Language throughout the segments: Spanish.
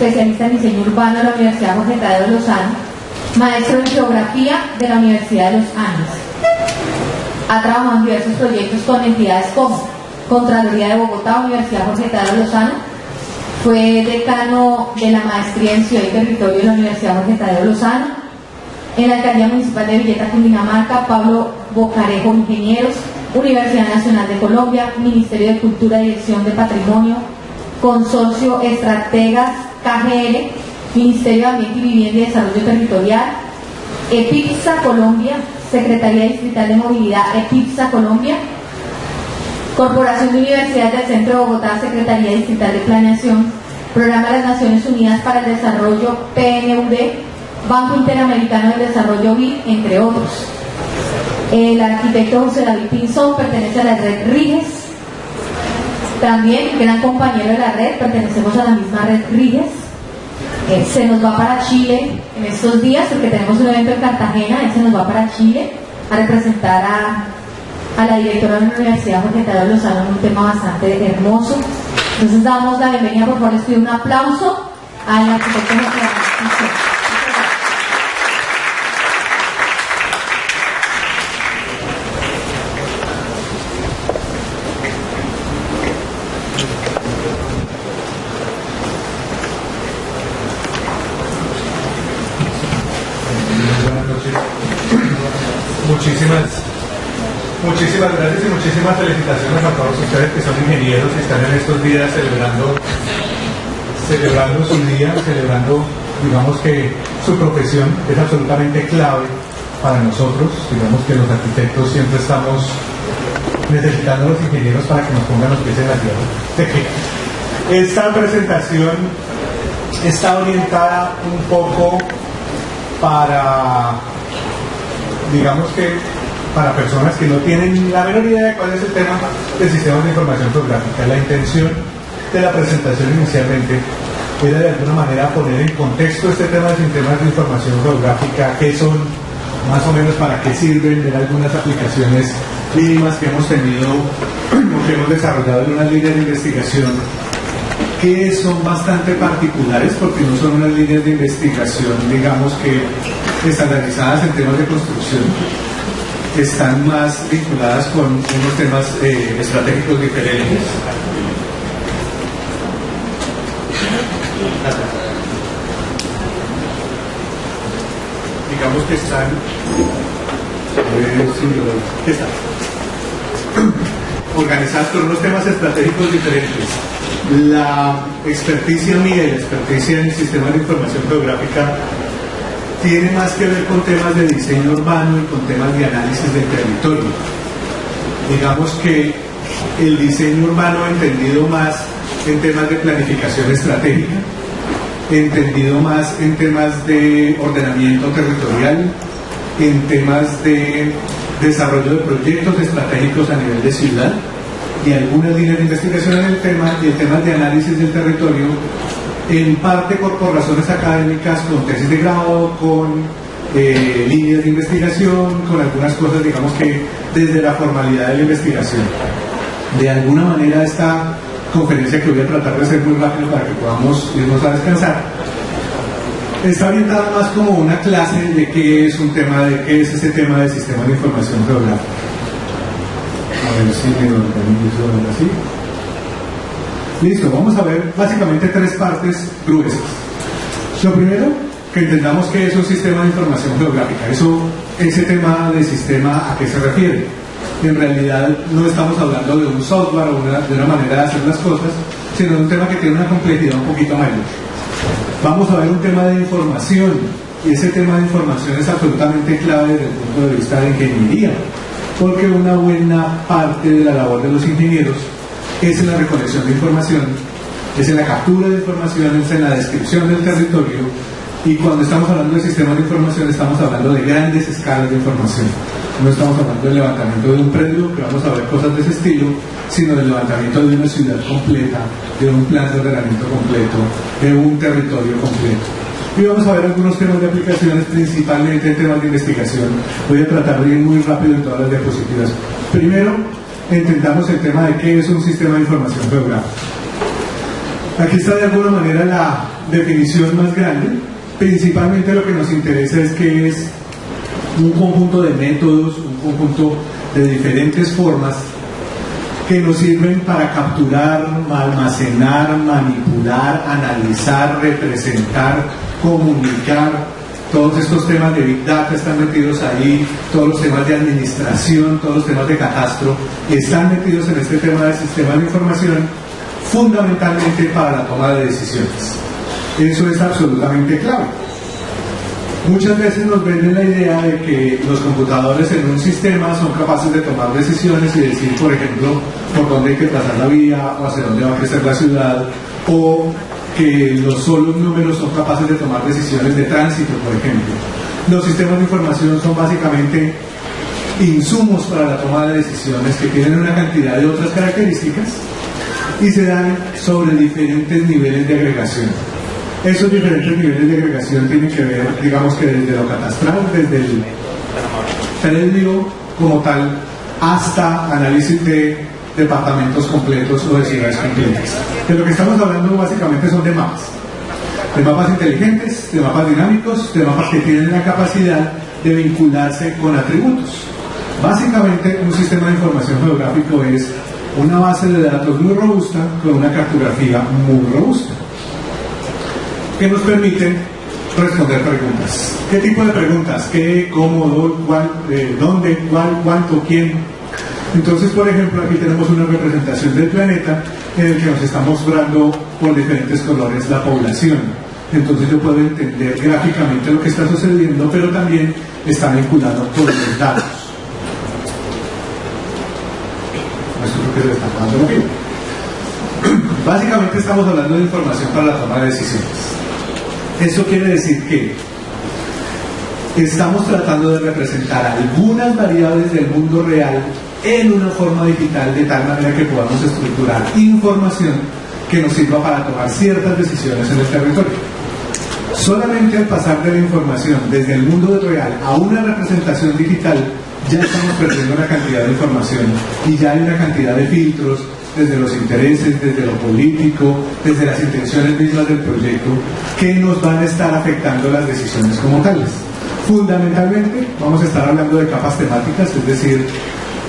especialista en diseño urbano de la Universidad Jorge Tadeo Lozano, maestro en geografía de la Universidad de los Andes. Ha trabajado en diversos proyectos con entidades como Contraloría de Bogotá, Universidad Jorge Tadeo Lozano. Fue decano de la maestría en Ciudad y Territorio de la Universidad Jorge Tadeo Lozano. En la Alcaldía Municipal de Villeta, Cundinamarca, Pablo Bocarejo Ingenieros, Universidad Nacional de Colombia, Ministerio de Cultura, Dirección de Patrimonio, Consorcio Estrategas KGR, Ministerio de Ambiente y Vivienda y Desarrollo Territorial, EPIPSA Colombia, Secretaría Distrital de Movilidad EPIPSA Colombia, Corporación de Universidades del Centro de Bogotá, Secretaría Distrital de Planeación, Programa de las Naciones Unidas para el Desarrollo PNUD, Banco Interamericano del Desarrollo BID, entre otros. El arquitecto José David Pinzón pertenece a la red RIGES, también gran compañero de la red, pertenecemos a la misma red RIGES. Se nos va para Chile en estos días porque tenemos un evento en Cartagena. Él se nos va para Chile a representar a la directora de la Universidad Jorge Tadeo Lozano en un tema bastante hermoso. Entonces damos la bienvenida, por favor, les pido un aplauso al arquitecto José David Pinzón. Muchísimas gracias y muchísimas felicitaciones a todos ustedes que son ingenieros y están en estos días celebrando su día, celebrando, digamos que su profesión es absolutamente clave para nosotros. Digamos que los arquitectos siempre estamos necesitando a los ingenieros para que nos pongan los pies en la tierra. Esta presentación está orientada un poco para, digamos que, para personas que no tienen la menor idea de cuál es el tema del sistema de información geográfica. La intención de la presentación inicialmente era de alguna manera poner en contexto este tema de sistemas de información geográfica, qué son, más o menos para qué sirven, ver algunas aplicaciones mínimas que hemos tenido o que hemos desarrollado en unas líneas de investigación que son bastante particulares porque no son unas líneas de investigación, digamos que estandarizadas en temas de construcción. Están más vinculadas con unos temas estratégicos diferentes. Digamos que están organizadas con unos temas estratégicos diferentes. La experticia mía y la experticia en el sistema de información geográfica tiene más que ver con temas de diseño urbano y con temas de análisis del territorio. Digamos que el diseño urbano entendido más en temas de planificación estratégica, entendido más en temas de ordenamiento territorial, en temas de desarrollo de proyectos estratégicos a nivel de ciudad y algunas líneas de investigación en el tema y en temas de análisis del territorio, en parte por razones académicas, con tesis de grado, con líneas de investigación, con algunas cosas, digamos que desde la formalidad de la investigación. De alguna manera esta conferencia, que voy a tratar de hacer muy rápido para que podamos irnos a descansar, está orientada más como una clase de qué es un tema, de qué es ese tema del sistema de información geográfica. A ver si me organizo así. Listo, vamos a ver básicamente tres partes gruesas. Lo primero, que entendamos qué es un sistema de información geográfica. Ese tema de sistema, ¿a qué se refiere? En realidad no estamos hablando de un software o de una manera de hacer las cosas, sino de un tema que tiene una complejidad un poquito mayor. Vamos a ver un tema de información, y ese tema de información es absolutamente clave desde el punto de vista de ingeniería, porque una buena parte de la labor de los ingenieros es en la recolección de información, es en la captura de información, es en la descripción del territorio, y cuando estamos hablando de sistemas de información estamos hablando de grandes escalas de información. No estamos hablando del levantamiento de un predio, que vamos a ver cosas de ese estilo, sino del levantamiento de una ciudad completa, de un plan de ordenamiento completo, de un territorio completo. Y vamos a ver algunos temas de aplicaciones, principalmente temas de investigación. Voy a tratar de ir muy rápido en todas las diapositivas. Primero, entendamos el tema de qué es un sistema de información geográfica. Aquí está de alguna manera la definición más grande. Principalmente lo que nos interesa es que es un conjunto de métodos, un conjunto de diferentes formas que nos sirven para capturar, almacenar, manipular, analizar, representar, comunicar. Todos estos temas de Big Data están metidos ahí, todos los temas de administración, todos los temas de catastro están metidos en este tema del sistema de información, fundamentalmente para la toma de decisiones. Eso es absolutamente clave. Muchas veces nos venden la idea de que los computadores en un sistema son capaces de tomar decisiones y decir, por ejemplo, por dónde hay que trazar la vía, o hacia dónde va a crecer la ciudad, o que los solos números son capaces de tomar decisiones de tránsito, por ejemplo. Los sistemas de información son básicamente insumos para la toma de decisiones que tienen una cantidad de otras características y se dan sobre diferentes niveles de agregación. Esos diferentes niveles de agregación tienen que ver, digamos que desde lo catastral, desde el predio como tal, hasta análisis de departamentos completos o de ciudades completas. De lo que estamos hablando básicamente son de mapas inteligentes, de mapas dinámicos, de mapas que tienen la capacidad de vincularse con atributos. Básicamente un sistema de información geográfico es una base de datos muy robusta con una cartografía muy robusta, que nos permiten responder preguntas. ¿Qué tipo de preguntas? ¿Qué, cómo, dónde, cuál, cuánto, quién? Entonces, por ejemplo, aquí tenemos una representación del planeta en el que nos está mostrando por diferentes colores la población. Entonces yo puedo entender gráficamente lo que está sucediendo, pero también está vinculado con los datos. Esto es lo que se está pasando aquí. Básicamente estamos hablando de información para la toma de decisiones. Eso quiere decir que estamos tratando de representar algunas variables del mundo real en una forma digital de tal manera que podamos estructurar información que nos sirva para tomar ciertas decisiones en el territorio. Solamente al pasar de la información desde el mundo real a una representación digital ya estamos perdiendo una cantidad de información y ya hay una cantidad de filtros desde los intereses, desde lo político, desde las intenciones mismas del proyecto, que nos van a estar afectando las decisiones como tales. Fundamentalmente vamos a estar hablando de capas temáticas, es decir,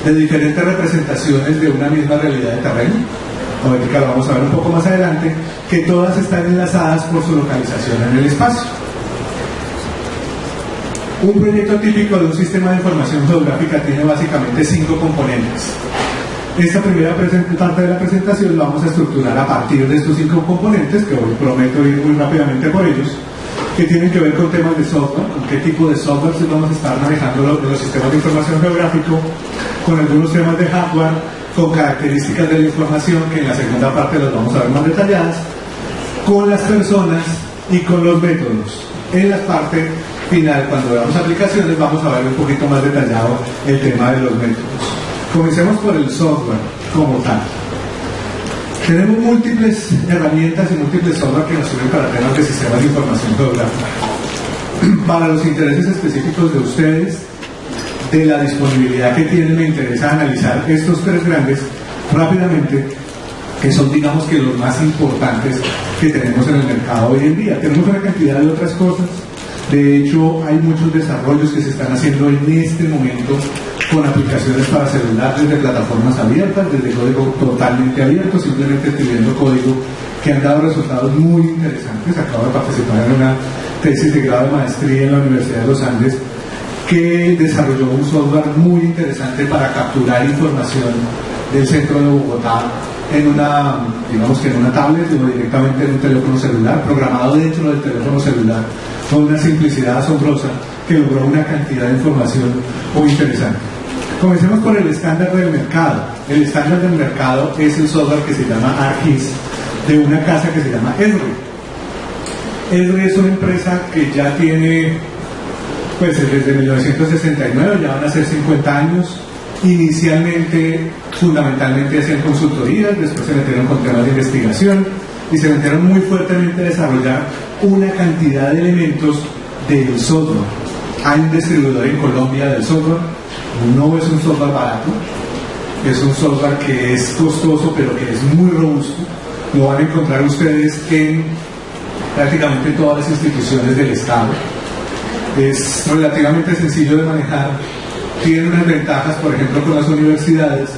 de diferentes representaciones de una misma realidad de terreno. Ahorita lo vamos a ver un poco más adelante, que todas están enlazadas por su localización en el espacio. Un proyecto típico de un sistema de información geográfica tiene básicamente 5 componentes. Esta primera parte de la presentación la vamos a estructurar a partir de estos 5 componentes, que hoy prometo ir muy rápidamente por ellos, que tienen que ver con temas de software, con qué tipo de software vamos a estar manejando los sistemas de información geográfico, con algunos temas de hardware, con características de la información, que en la segunda parte los vamos a ver más detalladas, con las personas y con los métodos. En la parte final, cuando veamos aplicaciones, vamos a ver un poquito más detallado el tema de los métodos. Comencemos por el software como tal. Tenemos múltiples herramientas y múltiples software que nos sirven para temas de sistemas de información geográfica. Para los intereses específicos de ustedes, de la disponibilidad que tienen, me interesa analizar estos 3 grandes rápidamente, que son, digamos, que los más importantes que tenemos en el mercado hoy en día. Tenemos una cantidad de otras cosas. De hecho, hay muchos desarrollos que se están haciendo en este momento con aplicaciones para celular desde plataformas abiertas, desde código totalmente abierto, simplemente escribiendo código, que han dado resultados muy interesantes. Acabo de participar en una tesis de grado de maestría en la Universidad de los Andes que desarrolló un software muy interesante para capturar información del centro de Bogotá en una, digamos que en una tablet o directamente en un teléfono celular, programado dentro del teléfono celular, con una simplicidad asombrosa que logró una cantidad de información muy interesante. Comencemos por el estándar del mercado. El estándar del mercado es el software que se llama ArcGIS, de una casa que se llama Esri. Esri es una empresa que ya tiene, pues desde 1969, ya van a ser 50 años. Inicialmente, fundamentalmente hacían consultorías, después se metieron con temas de investigación y se metieron muy fuertemente a desarrollar una cantidad de elementos del software. Hay un distribuidor en Colombia del software. No es un software barato, es un software que es costoso pero que es muy robusto, lo van a encontrar ustedes en prácticamente todas las instituciones del Estado. Es relativamente sencillo de manejar, tiene unas ventajas, por ejemplo, con las universidades,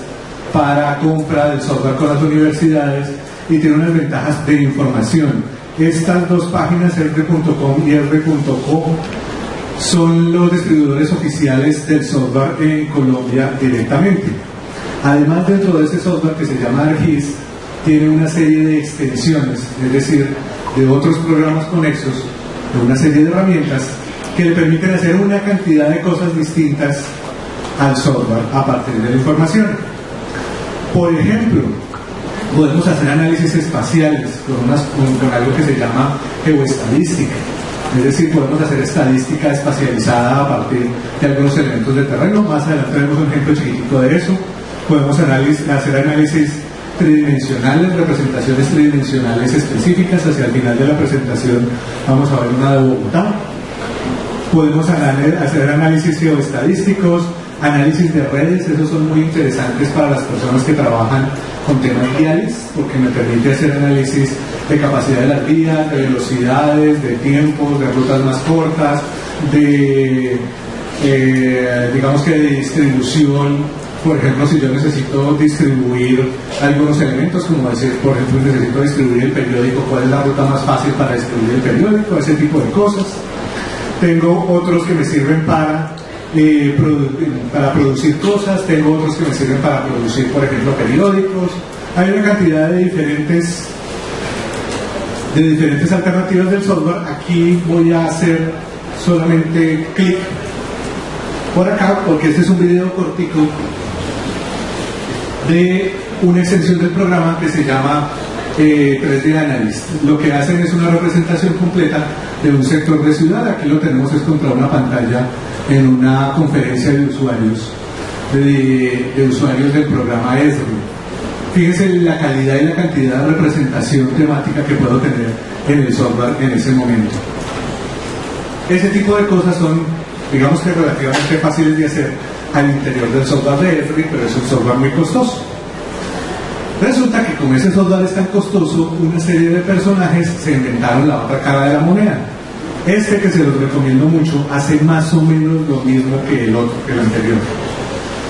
para compra del software con las universidades, y tiene unas ventajas de información. Estas dos páginas, erre.com y erre.co, son los distribuidores oficiales del software en Colombia directamente. Además, dentro de este software que se llama ArcGIS, tiene una serie de extensiones, es decir, de otros programas conexos, de una serie de herramientas que le permiten hacer una cantidad de cosas distintas al software a partir de la información. Por ejemplo, podemos hacer análisis espaciales con algo que se llama geoestadística. Es decir, podemos hacer estadística espacializada a partir de algunos elementos de terreno. Más adelante vemos un ejemplo chiquitico de eso. Podemos hacer análisis tridimensionales, representaciones tridimensionales específicas. Hacia el final de la presentación vamos a ver una de Bogotá. Podemos hacer análisis geoestadísticos, análisis de redes. Esos son muy interesantes para las personas que trabajan con temas viales, porque me permite hacer análisis de capacidad de las vías, de velocidades, de tiempos, de rutas más cortas, de digamos que de distribución. Por ejemplo, si yo necesito distribuir algunos elementos, como decir, por ejemplo, necesito distribuir el periódico, ¿cuál es la ruta más fácil para distribuir el periódico? Ese tipo de cosas. Tengo otros que me sirven para producir cosas, tengo otros que me sirven para producir, por ejemplo, periódicos. Hay una cantidad de diferentes alternativas del software. Aquí voy a hacer solamente clic por acá, porque este es un video cortico de una extensión del programa que se llama 3D Analyst. Lo que hacen es una representación completa de un sector de ciudad. Aquí lo tenemos es contra una pantalla en una conferencia de usuarios del programa Esri. Fíjense la calidad y la cantidad de representación temática que puedo tener en el software en ese momento. Ese tipo de cosas son, digamos que relativamente fáciles de hacer al interior del software de Esri, pero es un software muy costoso. Resulta que como ese software es tan costoso, una serie de personajes se inventaron la otra cara de la moneda. Este, que se los recomiendo mucho, hace más o menos lo mismo que el otro, que el anterior.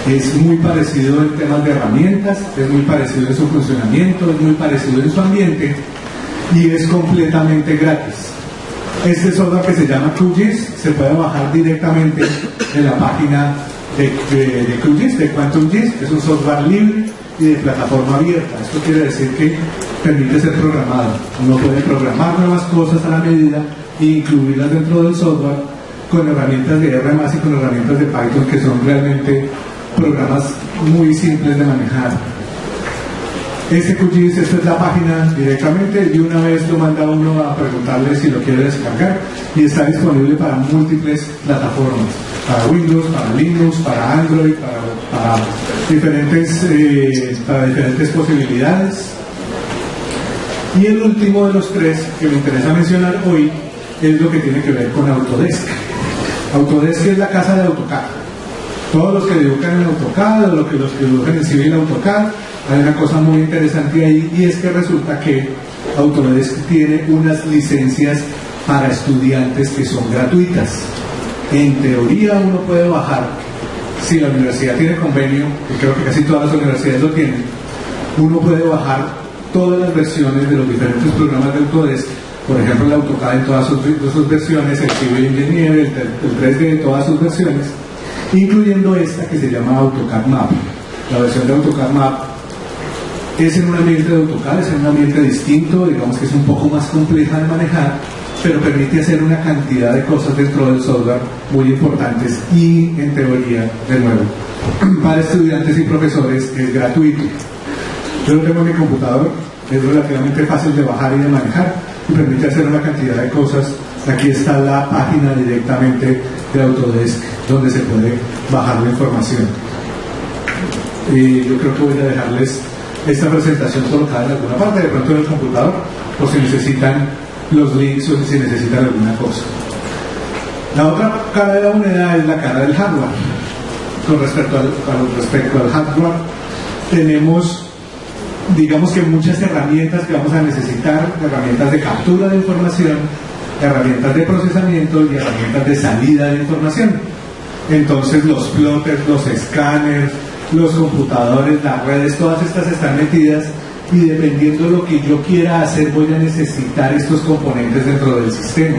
Es muy parecido en temas de herramientas, es muy parecido en su funcionamiento, es muy parecido en su ambiente, y es completamente gratis. Este software, que se llama QGIS, se puede bajar directamente en la página de QGIS, de QuantumGIS. Es un software libre y de plataforma abierta. Esto quiere decir que permite ser programado. Uno puede programar nuevas cosas a la medida e incluirlas dentro del software con herramientas de R+ y con herramientas de Python, que son realmente programas muy simples de manejar. Este QGIS, esta es la página directamente, y una vez lo manda uno a preguntarle si lo quiere descargar, y está disponible para múltiples plataformas, para Windows, para Linux, para Android, para diferentes posibilidades. Y el último de los tres que me interesa mencionar hoy es lo que tiene que ver con Autodesk. Autodesk es la casa de AutoCAD. Todos los que dibujan en AutoCAD, o los que dibujan en Civil AutoCAD, hay una cosa muy interesante ahí, y es que resulta que Autodesk tiene unas licencias para estudiantes que son gratuitas. En teoría uno puede bajar, si la universidad tiene convenio, que creo que casi todas las universidades lo tienen, uno puede bajar todas las versiones de los diferentes programas de Autodesk. Por ejemplo, el AutoCAD en todas sus versiones, el Civil Engineer, el 3D en todas sus versiones, incluyendo esta que se llama AutoCAD Map. La versión de AutoCAD Map es en un ambiente de AutoCAD, es en un ambiente distinto, digamos que es un poco más compleja de manejar, pero permite hacer una cantidad de cosas dentro del software muy importantes, y en teoría, de nuevo, para estudiantes y profesores es gratuito. Yo lo tengo en mi computador, es relativamente fácil de bajar y de manejar, y permite hacer una cantidad de cosas. Aquí está la página directamente de Autodesk, donde se puede bajar la información. Y yo creo que voy a dejarles esta presentación colocada en alguna parte, de pronto en el computador, por si necesitan los links o si necesitan alguna cosa. La otra cara de la moneda es la cara del hardware. Con respecto al hardware, tenemos digamos que muchas herramientas que vamos a necesitar, herramientas de captura de información, herramientas de procesamiento y herramientas de salida de información. Entonces los plotters, los escáneres, los computadores, las redes, todas estas están metidas, y dependiendo de lo que yo quiera hacer voy a necesitar estos componentes dentro del sistema.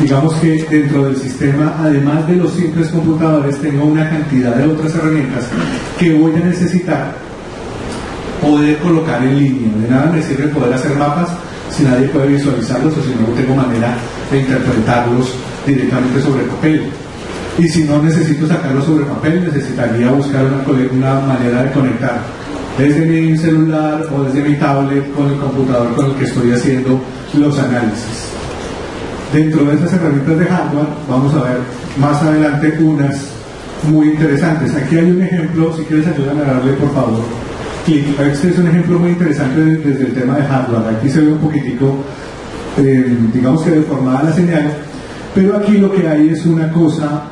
Digamos que dentro del sistema, además de los simples computadores, tengo una cantidad de otras herramientas que voy a necesitar poder colocar en línea. De nada me sirve poder hacer mapas si nadie puede visualizarlos o si no tengo manera de interpretarlos directamente sobre papel. Y si no necesito sacarlos sobre papel, necesitaría buscar una manera de conectar desde mi celular o desde mi tablet con el computador con el que estoy haciendo los análisis. Dentro de estas herramientas de hardware vamos a ver más adelante unas muy interesantes. Aquí hay un ejemplo, si quieres ayúdame a darle por favor clic. Este es un ejemplo muy interesante desde el tema de hardware. Aquí se ve un poquitico, digamos que deformada la señal, pero aquí lo que hay es una cosa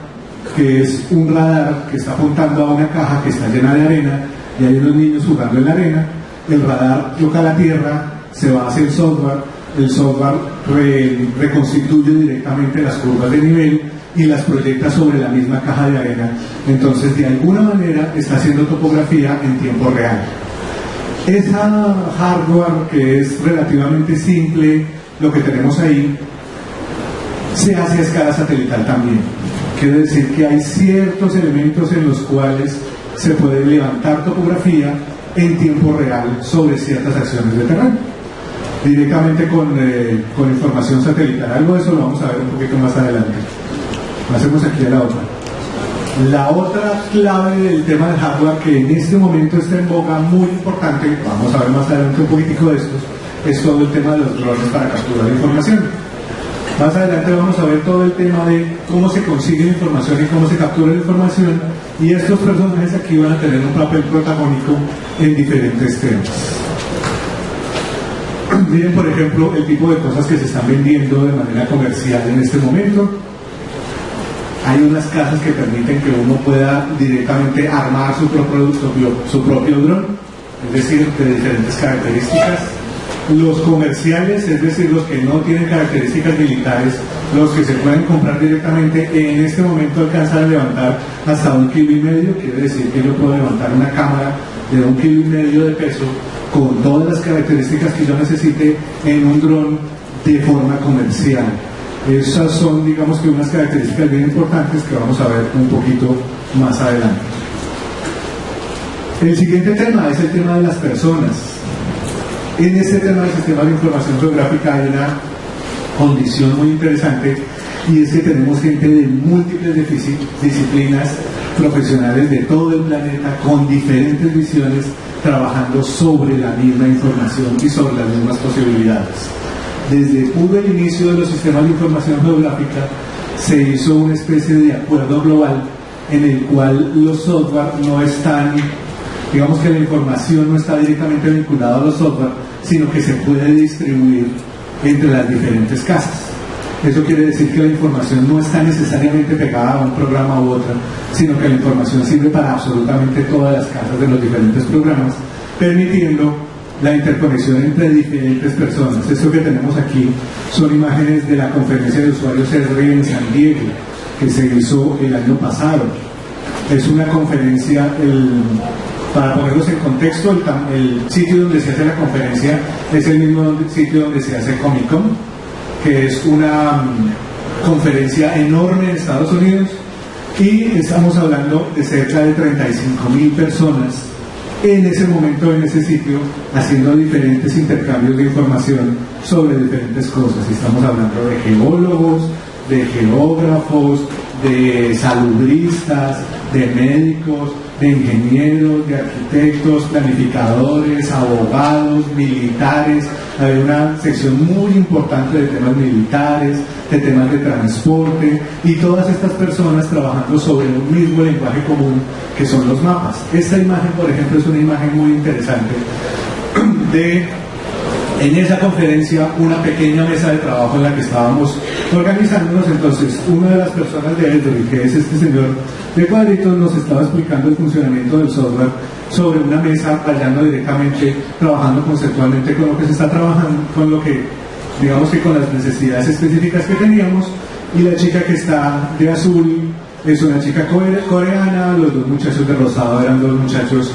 que es un radar que está apuntando a una caja que está llena de arena y hay unos niños jugando en la arena. El radar toca la tierra, se va hacia el software reconstituye directamente las curvas de nivel y las proyecta sobre la misma caja de arena. Entonces de alguna manera está haciendo topografía en tiempo real. Esa hardware, que es relativamente simple, lo que tenemos ahí, se hace a escala satelital también. Quiere decir que hay ciertos elementos en los cuales se puede levantar topografía en tiempo real sobre ciertas acciones de terreno, directamente con información satelital. Algo de eso lo vamos a ver un poquito más adelante. Hacemos aquí a la otra. La otra clave del tema del hardware que en este momento está en boga, muy importante, vamos a ver más adelante un poquitico de estos, es todo el tema de los drones para capturar la información. Más adelante vamos a ver todo el tema de cómo se consigue la información y cómo se captura la información, y estos personajes aquí van a tener un papel protagónico en diferentes temas. Miren, por ejemplo, el tipo de cosas que se están vendiendo de manera comercial en este momento. Hay unas casas que permiten que uno pueda directamente armar su propio dron, es decir, de diferentes características. Los comerciales, es decir, los que no tienen características militares, los que se pueden comprar directamente, en este momento alcanzan a levantar hasta 1,5 kilos. Quiere decir que yo puedo levantar una cámara de 1,5 kilos de peso con todas las características que yo necesite en un dron de forma comercial. Esas son, digamos que, unas características bien importantes que vamos a ver un poquito más adelante. El siguiente tema es el tema de las personas. En este tema del sistema de información geográfica hay una condición muy interesante, y es que tenemos gente de múltiples disciplinas profesionales de todo el planeta con diferentes visiones trabajando sobre la misma información y sobre las mismas posibilidades. Desde el inicio de los sistemas de información geográfica se hizo una especie de acuerdo global en el cual los software no están, digamos que la información no está directamente vinculada a los software, sino que se puede distribuir entre las diferentes casas. Eso quiere decir que la información no está necesariamente pegada a un programa u otro, sino que la información sirve para absolutamente todas las casas de los diferentes programas, permitiendo la interconexión entre diferentes personas. Esto que tenemos aquí son imágenes de la conferencia de usuarios ESRI en San Diego, que se hizo el año pasado. Es una conferencia, para ponerlos en contexto, el sitio donde se hace la conferencia es el mismo sitio donde se hace Comic Con, que es una conferencia enorme en Estados Unidos, y estamos hablando de cerca de 35,000 personas en ese momento, en ese sitio, haciendo diferentes intercambios de información sobre diferentes cosas. Estamos hablando de geólogos, de geógrafos, de salubristas, de médicos, de ingenieros, de arquitectos, planificadores, abogados, militares. Hay una sección muy importante de temas militares, de temas de transporte, y todas estas personas trabajando sobre un mismo lenguaje común, que son los mapas. Esta imagen, por ejemplo, es una imagen muy interesante de En esa conferencia, una pequeña mesa de trabajo en la que estábamos organizándonos, entonces una de las personas de Edry, que es este señor de cuadritos, nos estaba explicando el funcionamiento del software sobre una mesa, rayando directamente, trabajando conceptualmente con lo que se está trabajando, con lo que, digamos que con las necesidades específicas que teníamos, y la chica que está de azul es una chica coreana, los dos muchachos de rosado eran dos muchachos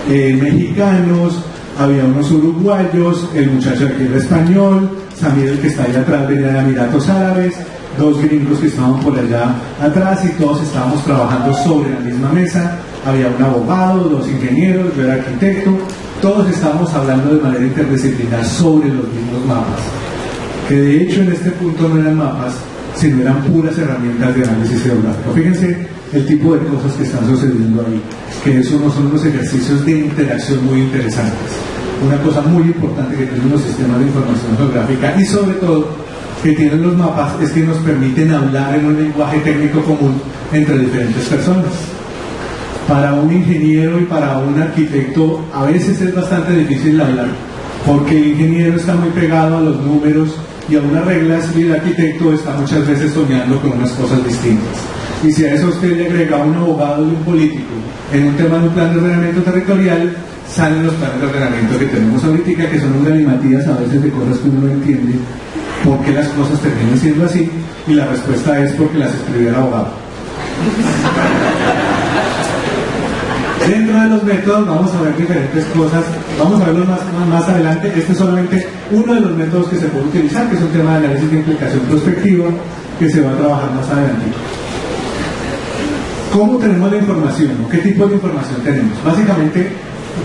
mexicanos, había unos uruguayos, el muchacho aquí era español, Samir, el que está ahí atrás, venía de Emiratos Árabes, dos gringos que estaban por allá atrás, y todos estábamos trabajando sobre la misma mesa. Había un abogado, dos ingenieros, yo era arquitecto, todos estábamos hablando de manera interdisciplinar sobre los mismos mapas, que de hecho en este punto no eran mapas, sino eran puras herramientas de análisis geográfico. Fíjense el tipo de cosas que están sucediendo ahí, que eso no son unos ejercicios de interacción muy interesantes. Una cosa muy importante que tienen los sistemas de información geográfica, y sobre todo que tienen los mapas, es que nos permiten hablar en un lenguaje técnico común entre diferentes personas. Para un ingeniero y para un arquitecto a veces es bastante difícil hablar, porque el ingeniero está muy pegado a los números y a unas reglas, y el arquitecto está muchas veces soñando con unas cosas distintas. Y si a eso usted le agrega un abogado y un político en un tema de un plan de ordenamiento territorial, salen los planes de ordenamiento que tenemos ahorita, que son un galimatías a veces de cosas que uno no entiende por qué las cosas terminan siendo así, y la respuesta es porque las escribió el abogado. Dentro de los métodos vamos a ver diferentes cosas, vamos a verlos más adelante. Este es solamente uno de los métodos que se puede utilizar, que es un tema de análisis de implicación prospectiva, que se va a trabajar más adelante. ¿Cómo tenemos la información? ¿Qué tipo de información tenemos? Básicamente,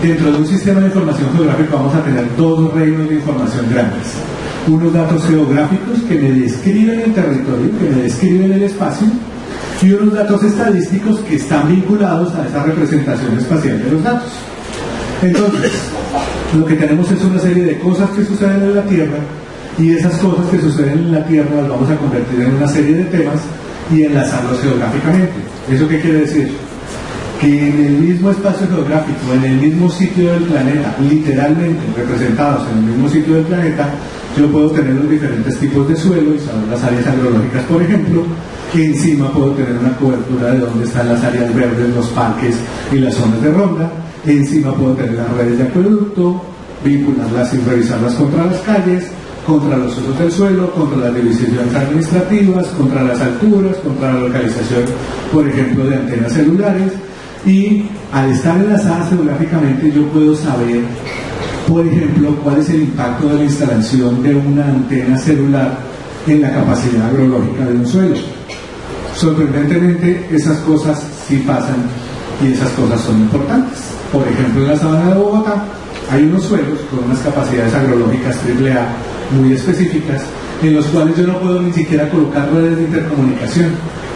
dentro de un sistema de información geográfica vamos a tener dos reinos de información grandes. Unos datos geográficos que me describen el territorio, que me describen el espacio, y unos datos estadísticos que están vinculados a esa representación espacial de los datos. Entonces, lo que tenemos es una serie de cosas que suceden en la Tierra, y esas cosas que suceden en la Tierra las vamos a convertir en una serie de temas y enlazarlos geográficamente. ¿Eso qué quiere decir? Que en el mismo espacio geográfico, en el mismo sitio del planeta, literalmente representados en el mismo sitio del planeta, yo puedo tener los diferentes tipos de suelo y saber las áreas agrológicas, por ejemplo, que encima puedo tener una cobertura de dónde están las áreas verdes, los parques y las zonas de ronda, encima puedo tener las redes de acueducto, vincularlas y revisarlas contra las calles, contra los usos del suelo, contra las divisiones administrativas, contra las alturas, contra la localización, por ejemplo, de antenas celulares. Y al estar enlazadas geográficamente yo puedo saber, por ejemplo, cuál es el impacto de la instalación de una antena celular en la capacidad agrológica de un suelo. Sorprendentemente, esas cosas sí pasan y esas cosas son importantes. Por ejemplo, en la sabana de Bogotá hay unos suelos con unas capacidades agrológicas AAA muy específicas, en los cuales yo no puedo ni siquiera colocar redes de intercomunicación.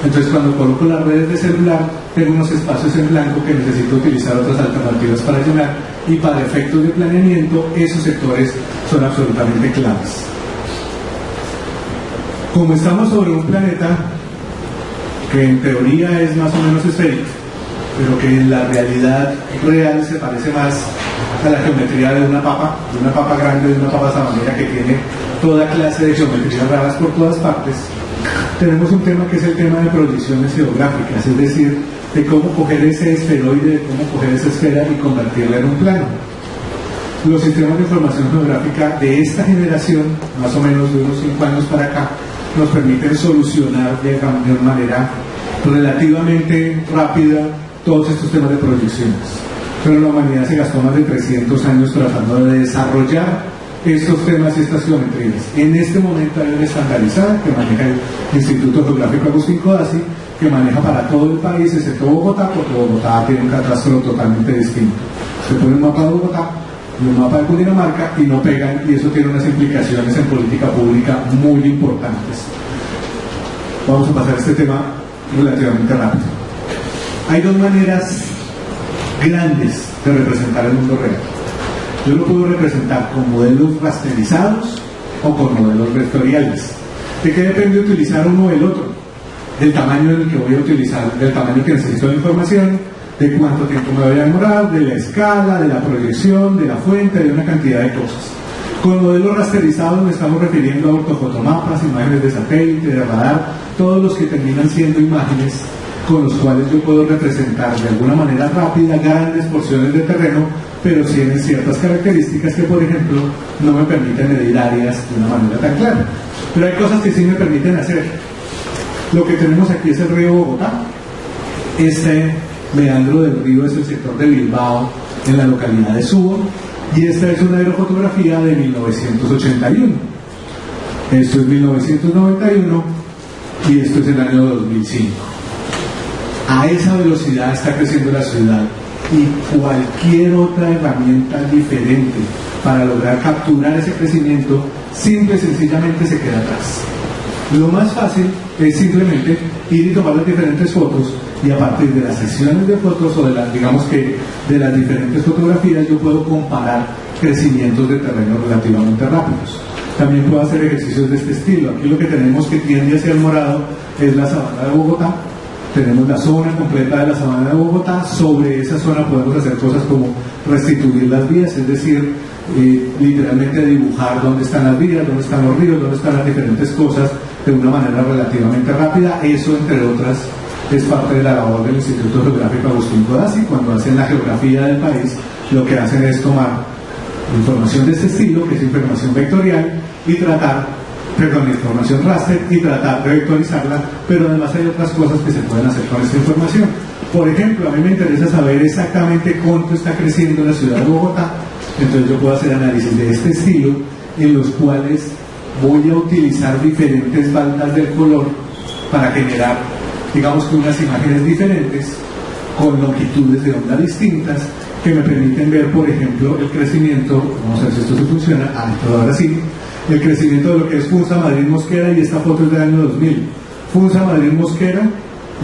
Entonces, cuando coloco las redes de celular, tengo unos espacios en blanco que necesito utilizar otras alternativas para llenar, y para efectos de planeamiento esos sectores son absolutamente claves. Como estamos sobre un planeta que en teoría es más o menos esférico, pero que en la realidad real se parece más a la geometría de una papa grande, de una papa sabanera, que tiene toda clase de geometrías raras por todas partes, tenemos un tema que es el tema de proyecciones geográficas, es decir, de cómo coger ese esferoide, de cómo coger esa esfera y convertirla en un plano. Los sistemas de información geográfica de esta generación, más o menos de unos 5 años para acá, nos permiten solucionar de manera relativamente rápida todos estos temas de proyecciones. Pero la humanidad se gastó más de 300 años tratando de desarrollar estos temas y estas geometrías. En este momento hay una estandarizada que maneja el Instituto Geográfico Agustín Codazzi, que maneja para todo el país, excepto Bogotá, porque Bogotá tiene un catastro totalmente distinto. Se pone un mapa de Bogotá y un mapa de Cundinamarca y no pegan, y eso tiene unas implicaciones en política pública muy importantes. Vamos a pasar a este tema relativamente rápido. Hay dos maneras grandes de representar el mundo real. Yo lo puedo representar con modelos rasterizados o con modelos vectoriales. ¿De qué depende utilizar uno o el otro? Del tamaño en el que voy a utilizar, del tamaño que necesito de información, de cuánto tiempo me voy a demorar, de la escala, de la proyección, de la fuente, de una cantidad de cosas. Con modelos rasterizados nos estamos refiriendo a ortofotomapas, imágenes de satélite, de radar, todos los que terminan siendo imágenes con los cuales yo puedo representar de alguna manera rápida grandes porciones de terreno, pero tienen ciertas características que, por ejemplo, no me permiten medir áreas de una manera tan clara. Pero hay cosas que sí me permiten hacer. Lo que tenemos aquí es el río Bogotá. Este meandro del río es el sector de Bilbao, en la localidad de Subo, y esta es una aerofotografía de 1981. Esto es 1991 y esto es el año 2005. A esa velocidad está creciendo la ciudad, y cualquier otra herramienta diferente para lograr capturar ese crecimiento simple y sencillamente se queda atrás. Lo más fácil es simplemente ir y tomar las diferentes fotos, y a partir de las sesiones de fotos o de las, digamos que de las diferentes fotografías, yo puedo comparar crecimientos de terreno relativamente rápidos. También puedo hacer ejercicios de este estilo. Aquí lo que tenemos que tiende hacia el morado es la sabana de Bogotá. Tenemos la zona completa de la sabana de Bogotá. Sobre esa zona podemos hacer cosas como restituir las vías, es decir, literalmente dibujar dónde están las vías, dónde están los ríos, dónde están las diferentes cosas de una manera relativamente rápida. Eso, entre otras, es parte de la labor del Instituto Geográfico Agustín Codazzi. Cuando hacen la geografía del país, lo que hacen es tomar información de este estilo, que es información vectorial, y información raster, y tratar de vectorizarla, pero además hay otras cosas que se pueden hacer con esta información. Por ejemplo, a mí me interesa saber exactamente cuánto está creciendo la ciudad de Bogotá, entonces yo puedo hacer análisis de este estilo, en los cuales voy a utilizar diferentes bandas del color para generar, digamos que unas imágenes diferentes, con longitudes de onda distintas, que me permiten ver, por ejemplo, el crecimiento, vamos a ver si esto se funciona, todo ahora sí, el crecimiento de lo que es Funza, Madrid, Mosquera, y esta foto es del año 2000. Funza, Madrid, Mosquera,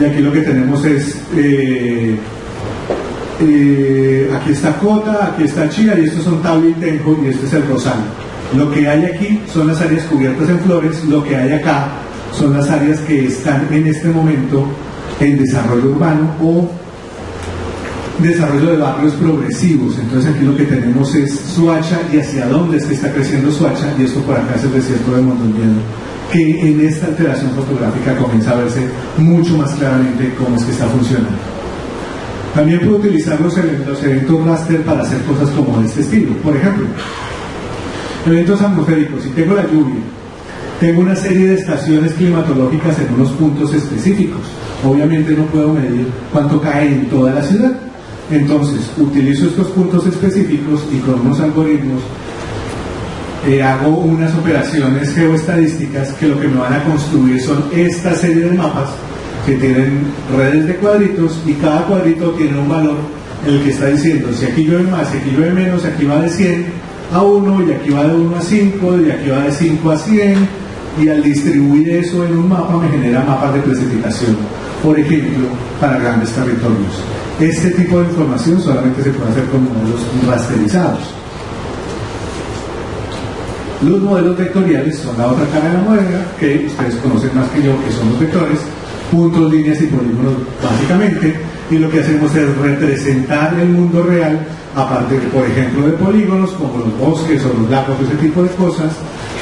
y aquí lo que tenemos es, aquí está Cota, aquí está Chía, y estos son Tabla y Tenjo, y este es el Rosal. Lo que hay aquí son las áreas cubiertas en flores, lo que hay acá son las áreas que están en este momento en desarrollo urbano o desarrollo de barrios progresivos. Entonces aquí lo que tenemos es Soacha y hacia dónde es que está creciendo Soacha, y esto por acá es el desierto de Mondoñedo, que en esta alteración fotográfica comienza a verse mucho más claramente cómo es que está funcionando. También puedo utilizar los eventos raster para hacer cosas como de este estilo. Por ejemplo, eventos atmosféricos. Si tengo la lluvia, tengo una serie de estaciones climatológicas en unos puntos específicos. Obviamente no puedo medir cuánto cae en toda la ciudad. Entonces, utilizo estos puntos específicos y con unos algoritmos hago unas operaciones geoestadísticas que lo que me van a construir son esta serie de mapas que tienen redes de cuadritos, y cada cuadrito tiene un valor en el que está diciendo si aquí llueve más, si aquí llueve menos, aquí va de 100 a 1, y aquí va de 1 a 5, y aquí va de 5 a 100, y al distribuir eso en un mapa me genera mapas de precipitación, por ejemplo, para grandes territorios. Este tipo de información solamente se puede hacer con modelos rasterizados. Los modelos vectoriales son la otra cara de la moneda, que ustedes conocen más que yo, que son los vectores, puntos, líneas y polígonos básicamente, y lo que hacemos es representar el mundo real a partir, por ejemplo, de polígonos como los bosques o los lagos, ese tipo de cosas,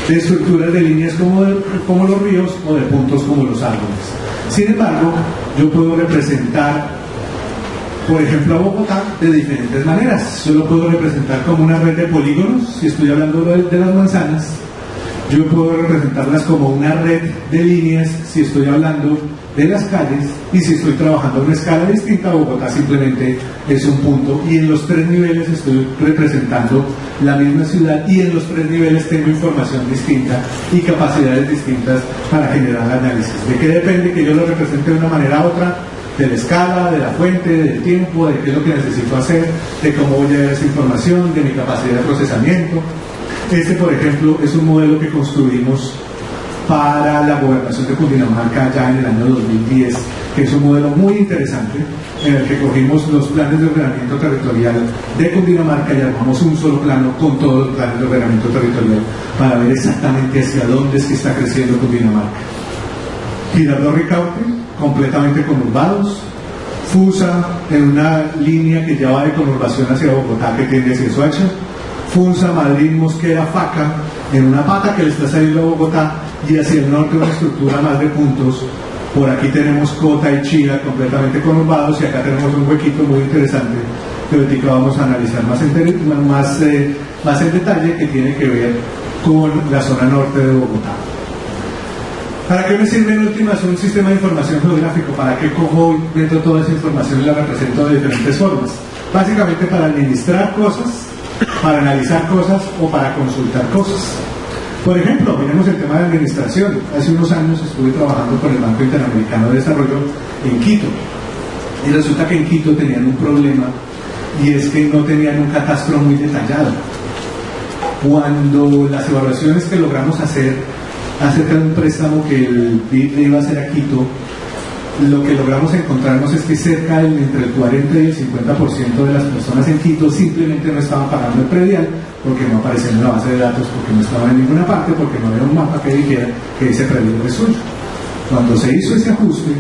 de estructuras de líneas como los ríos, o de puntos como los árboles. Sin embargo, yo puedo representar, por ejemplo, a Bogotá de diferentes maneras. Yo lo puedo representar como una red de polígonos, si estoy hablando de las manzanas. Yo puedo representarlas como una red de líneas, si estoy hablando de las calles, y si estoy trabajando en una escala distinta, Bogotá simplemente es un punto, y en los tres niveles estoy representando la misma ciudad, y en los tres niveles tengo información distinta y capacidades distintas para generar análisis. ¿De qué depende que yo lo represente de una manera u otra? De la escala, de la fuente, del tiempo, de qué es lo que necesito hacer, de cómo voy a ver esa información, de mi capacidad de procesamiento. Este, por ejemplo, es un modelo que construimos para la gobernación de Cundinamarca ya en el año 2010, que es un modelo muy interesante, en el que cogimos los planes de ordenamiento territorial de Cundinamarca y armamos un solo plano con todos los planes de ordenamiento territorial para ver exactamente hacia dónde es que está creciendo Cundinamarca. Girardot Ricaurte, completamente conurbados. Fusa, en una línea que ya va de conurbación hacia Bogotá, que tiende hacia Soacha. Funza, Madrid, Mosquera, Faca, en una pata que le está saliendo a Bogotá, y hacia el norte una estructura más de puntos. Por aquí tenemos Cota y Chía completamente conurbados, y acá tenemos un huequito muy interesante que ahorita vamos a analizar más en detalle, que tiene que ver con la zona norte de Bogotá. ¿Para qué me sirve en últimas un sistema de información geográfico? ¿Para qué cojo dentro toda esa información y la represento de diferentes formas? Básicamente para administrar cosas, para analizar cosas o para consultar cosas. Por ejemplo, miremos el tema de administración. Hace unos años estuve trabajando con el Banco Interamericano de Desarrollo en Quito, y resulta que en Quito tenían un problema, y es que no tenían un catastro muy detallado. Cuando las evaluaciones que logramos hacer acerca de un préstamo que el BID le iba a hacer a Quito, lo que logramos encontrarnos es que cerca del entre el 40 y el 50% de las personas en Quito simplemente no estaban pagando el predial porque no aparecían en la base de datos, porque no estaban en ninguna parte, porque no había un mapa que dijera que ese predial es suyo. Cuando se hizo ese ajuste,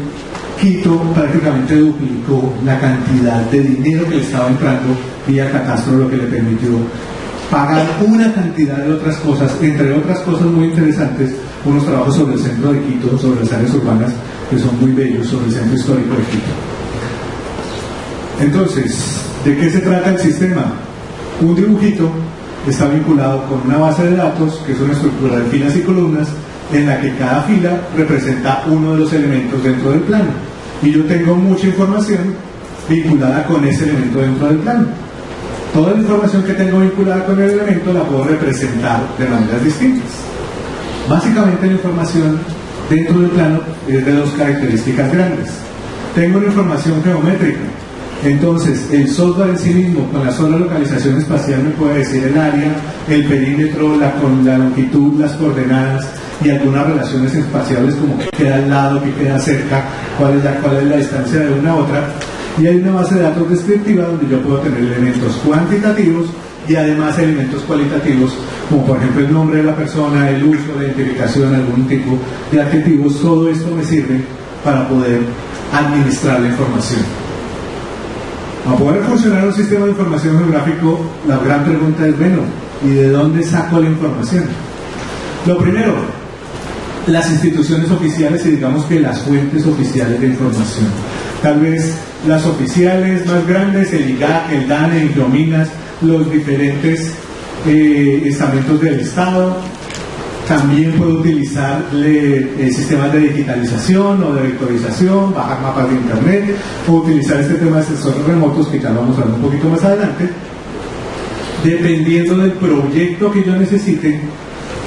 Quito prácticamente duplicó la cantidad de dinero que le estaba entrando vía catastro, lo que le permitió pagar una cantidad de otras cosas, entre otras cosas muy interesantes, unos trabajos sobre el centro de Quito, sobre las áreas urbanas, que son muy bellos, sobre el centro histórico de Quito. Entonces, ¿de qué se trata el sistema? Un dibujito está vinculado con una base de datos, que es una estructura de filas y columnas, en la que cada fila representa uno de los elementos dentro del plano. Y yo tengo mucha información vinculada con ese elemento dentro del plano. Toda la información que tengo vinculada con el elemento la puedo representar de maneras distintas. Básicamente la información dentro del plano es de dos características grandes. Tengo una información geométrica, entonces el software en sí mismo con la sola localización espacial me puede decir el área, el perímetro, con la longitud, las coordenadas y algunas relaciones espaciales como que queda al lado, que queda cerca, cuál es la distancia de una a otra. Y hay una base de datos descriptiva donde yo puedo tener elementos cuantitativos y además elementos cualitativos, como por ejemplo el nombre de la persona, el uso, la identificación, algún tipo de adjetivos. Todo esto me sirve para poder administrar la información. Para poder funcionar un sistema de información geográfico, la gran pregunta es, bueno, ¿y de dónde saco la información? Lo primero, las instituciones oficiales y digamos que las fuentes oficiales de información. Tal vez las oficiales más grandes, el IGAC, el DANE, el Indominas, los diferentes estamentos del Estado. También puedo utilizar sistemas de digitalización o de vectorización, bajar mapas de internet, o utilizar este tema de sensores remotos que ya vamos a ver un poquito más adelante. Dependiendo del proyecto que yo necesite,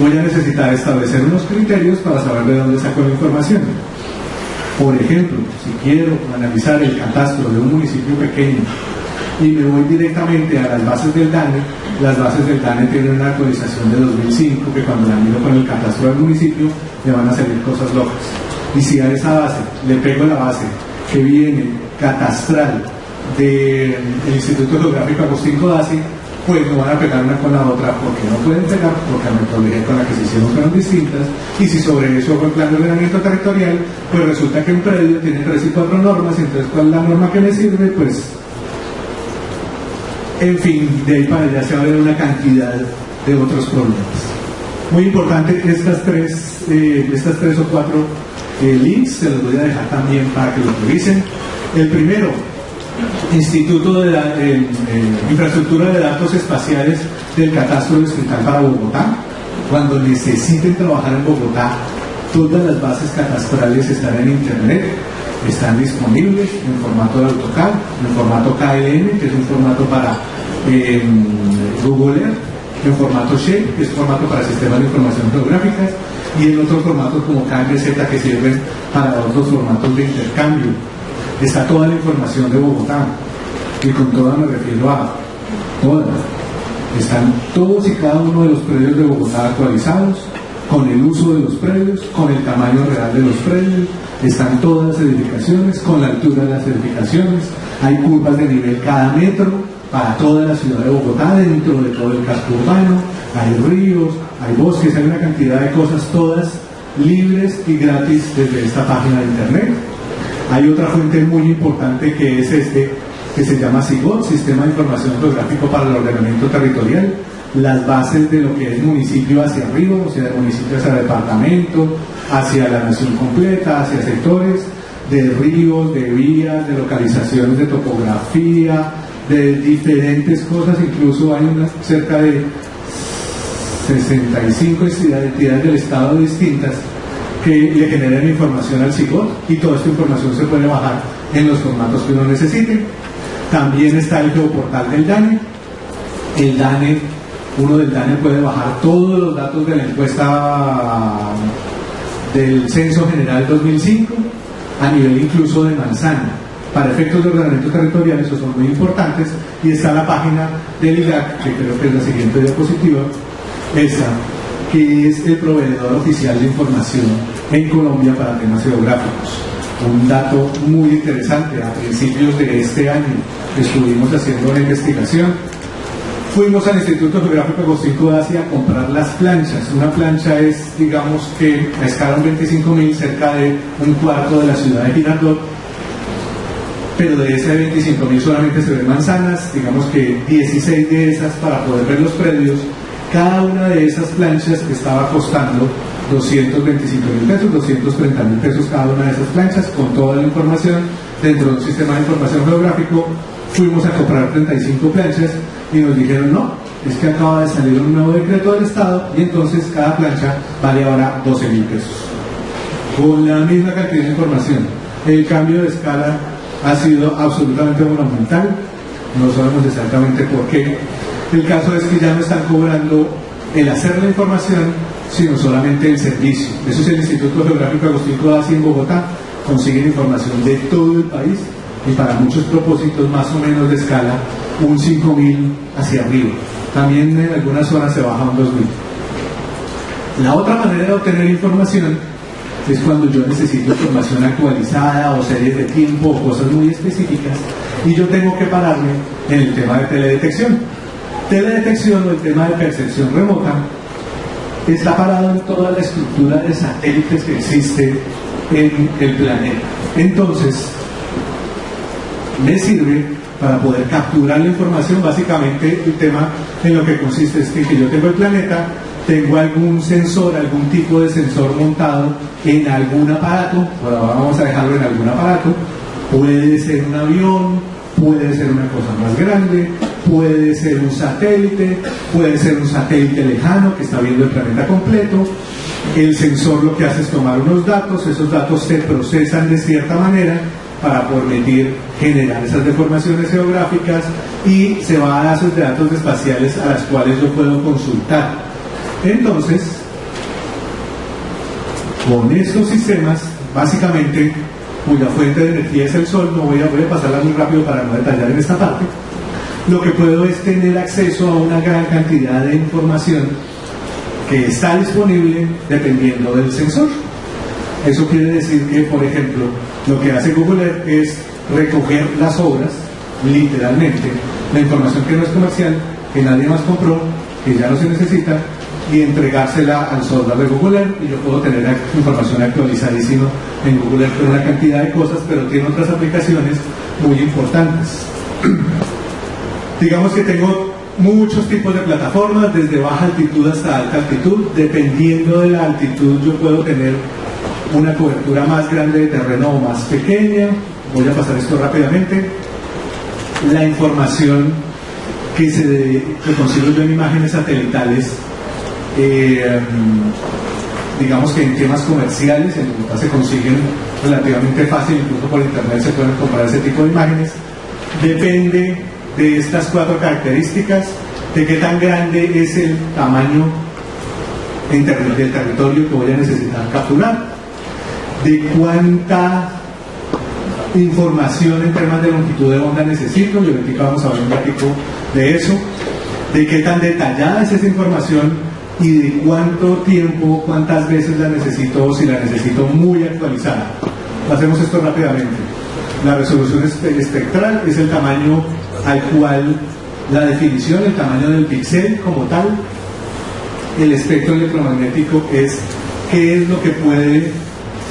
voy a necesitar establecer unos criterios para saber de dónde saco la información. Por ejemplo, si quiero analizar el catastro de un municipio pequeño y me voy directamente a las bases del DANE, las bases del DANE tienen una actualización de 2005 que cuando la miro con el catastro del municipio me van a salir cosas locas. Y si a esa base le pego la base que viene catastral del Instituto Geográfico Agustín Codazzi, pues no van a pegar una con la otra porque no pueden pegar, porque la metodología con la que se hicieron fueron distintas, y si sobre eso fue el plan de ordenamiento territorial, pues resulta que un predio tiene 3 y 4 normas, entonces ¿cuál es la norma que me sirve? Pues, en fin, de ahí para allá se abren una cantidad de otros problemas. Muy importante, estas tres o cuatro links, se los voy a dejar también para que los revisen. El primero, Instituto de Infraestructura de Datos Espaciales del Catastro Distrital para Bogotá. Cuando necesiten trabajar en Bogotá, todas las bases catastrales están en internet, están disponibles en formato de AutoCAD, en formato KLM, que es un formato para Google Earth, en formato Shape, que es un formato para sistemas de información geográficas, y en otros formatos como KMZ, que sirven para otros formatos de intercambio. Está toda la información de Bogotá, y con toda me refiero a todas. Están todos y cada uno de los predios de Bogotá actualizados, con el uso de los predios, con el tamaño real de los predios, están todas las edificaciones, con la altura de las edificaciones, hay curvas de nivel cada metro para toda la ciudad de Bogotá, dentro de todo el casco urbano, hay ríos, hay bosques, hay una cantidad de cosas todas libres y gratis desde esta página de internet. Hay otra fuente muy importante que es que se llama SIGOT, Sistema de Información Geográfico para el Ordenamiento Territorial. las bases de lo que es municipio hacia arriba, o sea, de municipio hacia departamento, hacia la nación completa, hacia sectores, de ríos, de vías, de localizaciones de topografía, de diferentes cosas. Incluso hay cerca de 65 entidades del Estado distintas que le generan información al SIGOT, y toda esta información se puede bajar en los formatos que uno necesite. También está el geoportal del DANE. El DANE, uno del DANE puede bajar todos los datos de la encuesta del Censo General 2005 a nivel incluso de manzana. Para efectos de ordenamiento territorial, esos son muy importantes, y está la página del IGAC, que creo que es la siguiente diapositiva, esta, que es el proveedor oficial de información en Colombia para temas geográficos. Un dato muy interesante: a principios de este año estuvimos haciendo una investigación, fuimos al Instituto Geográfico Agustín Codazzi a comprar las planchas. Una plancha es, digamos que a escala 25.000, cerca de un cuarto de la ciudad de Girardot, pero de ese 25.000 solamente se ven manzanas, digamos que 16 de esas para poder ver los predios. Cada una de esas planchas estaba costando 225.000 pesos, 230.000 pesos cada una de esas planchas, con toda la información dentro de un sistema de información geográfico. Fuimos a comprar 35 planchas y nos dijeron: no, es que acaba de salir un nuevo decreto del Estado y entonces cada plancha vale ahora 12.000 pesos. Con la misma cantidad de información, el cambio de escala ha sido absolutamente monumental. No sabemos exactamente por qué. El caso es que ya no están cobrando el hacer la información, sino solamente el servicio. Eso es el Instituto Geográfico Agustín Codazzi en Bogotá. Consiguen información de todo el país, y para muchos propósitos más o menos de escala, un 5.000 hacia arriba. También en algunas zonas se baja un 2.000. La otra manera de obtener información es cuando yo necesito información actualizada o series de tiempo o cosas muy específicas, y yo tengo que pararme en el tema de teledetección. Teledetección, o el tema de percepción remota, está parado en toda la estructura de satélites que existe en el planeta. Entonces, me sirve para poder capturar la información. Básicamente, el tema en lo que consiste es que yo tengo el planeta, tengo algún sensor, algún tipo de sensor montado en algún aparato. Por ahora vamos a dejarlo en algún aparato. Puede ser un avión, puede ser una cosa más grande, puede ser un satélite, puede ser un satélite lejano que está viendo el planeta completo. El sensor lo que hace es tomar unos datos, esos datos se procesan de cierta manera para permitir generar esas deformaciones geográficas, y se va a bases de datos espaciales a las cuales yo puedo consultar. Entonces, con estos sistemas, básicamente, cuya fuente de energía es el sol, no voy a pasarla muy rápido para no detallar en esta parte, lo que puedo es tener acceso a una gran cantidad de información que está disponible dependiendo del sensor. Eso quiere decir que, por ejemplo, lo que hace Google Earth es recoger las obras, literalmente, la información que no es comercial, que nadie más compró, que ya no se necesita, y entregársela al software de Google Earth, y yo puedo tener información actualizadísima en Google Earth con una cantidad de cosas, pero tiene otras aplicaciones muy importantes. Digamos que tengo muchos tipos de plataformas, desde baja altitud hasta alta altitud. Dependiendo de la altitud, yo puedo tener una cobertura más grande de terreno o más pequeña. Voy a pasar esto rápidamente. La información que consigo yo en imágenes satelitales, digamos que en temas comerciales, en Bogotá se consiguen relativamente fácil, incluso por internet se pueden comprar ese tipo de imágenes. Depende de estas 4 características: de qué tan grande es el tamaño del territorio que voy a necesitar capturar, de cuánta información en temas de longitud de onda necesito, y ahorita vamos a ver un gráfico de eso, de qué tan detallada es esa información y de cuánto tiempo, cuántas veces la necesito, o si la necesito muy actualizada. Hacemos esto rápidamente. La resolución espectral es el tamaño al cual la definición, el tamaño del píxel como tal. El espectro electromagnético es qué es lo que puede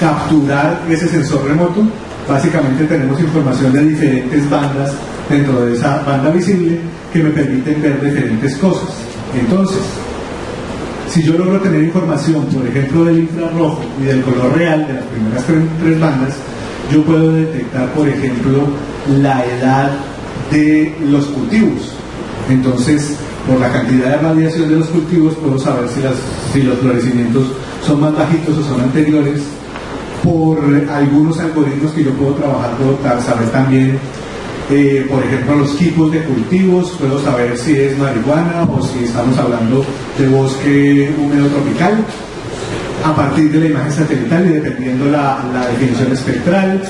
capturar ese sensor remoto. Básicamente tenemos información de diferentes bandas dentro de esa banda visible que me permiten ver diferentes cosas. Entonces, si yo logro tener información, por ejemplo, del infrarrojo y del color real de las primeras tres bandas, yo puedo detectar, por ejemplo, la edad de los cultivos. Entonces, por la cantidad de radiación de los cultivos, puedo saber si los florecimientos son más bajitos o son anteriores. Por algunos algoritmos que yo puedo trabajar, puedo saber también, por ejemplo, los tipos de cultivos, puedo saber si es marihuana o si estamos hablando de bosque húmedo tropical, a partir de la imagen satelital y dependiendo la definición espectral.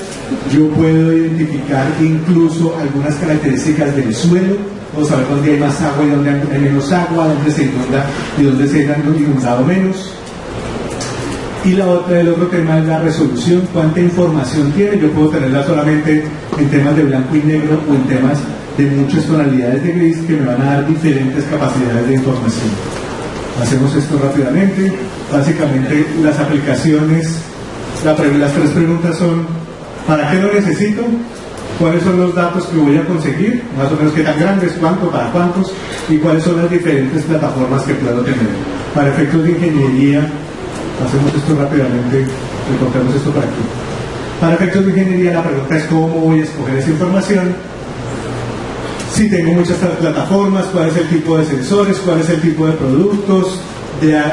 Yo puedo identificar incluso algunas características del suelo, puedo saber dónde hay más agua y dónde hay menos agua, dónde se inunda y dónde se ha inundado menos. Y el otro tema es la resolución, cuánta información tiene. Yo puedo tenerla solamente en temas de blanco y negro o en temas de muchas tonalidades de gris que me van a dar diferentes capacidades de información. Hacemos esto rápidamente. Básicamente las aplicaciones, las tres preguntas son: ¿para qué lo necesito? ¿Cuáles son los datos que voy a conseguir? Más o menos qué tan grandes, cuánto, para cuántos, y cuáles son las diferentes plataformas que puedo tener. Para efectos de ingeniería, hacemos esto rápidamente, recortamos esto para aquí. Para efectos de ingeniería, la pregunta es: ¿cómo voy a escoger esa información? Si tengo muchas plataformas, ¿cuál es el tipo de sensores? ¿Cuál es el tipo de productos?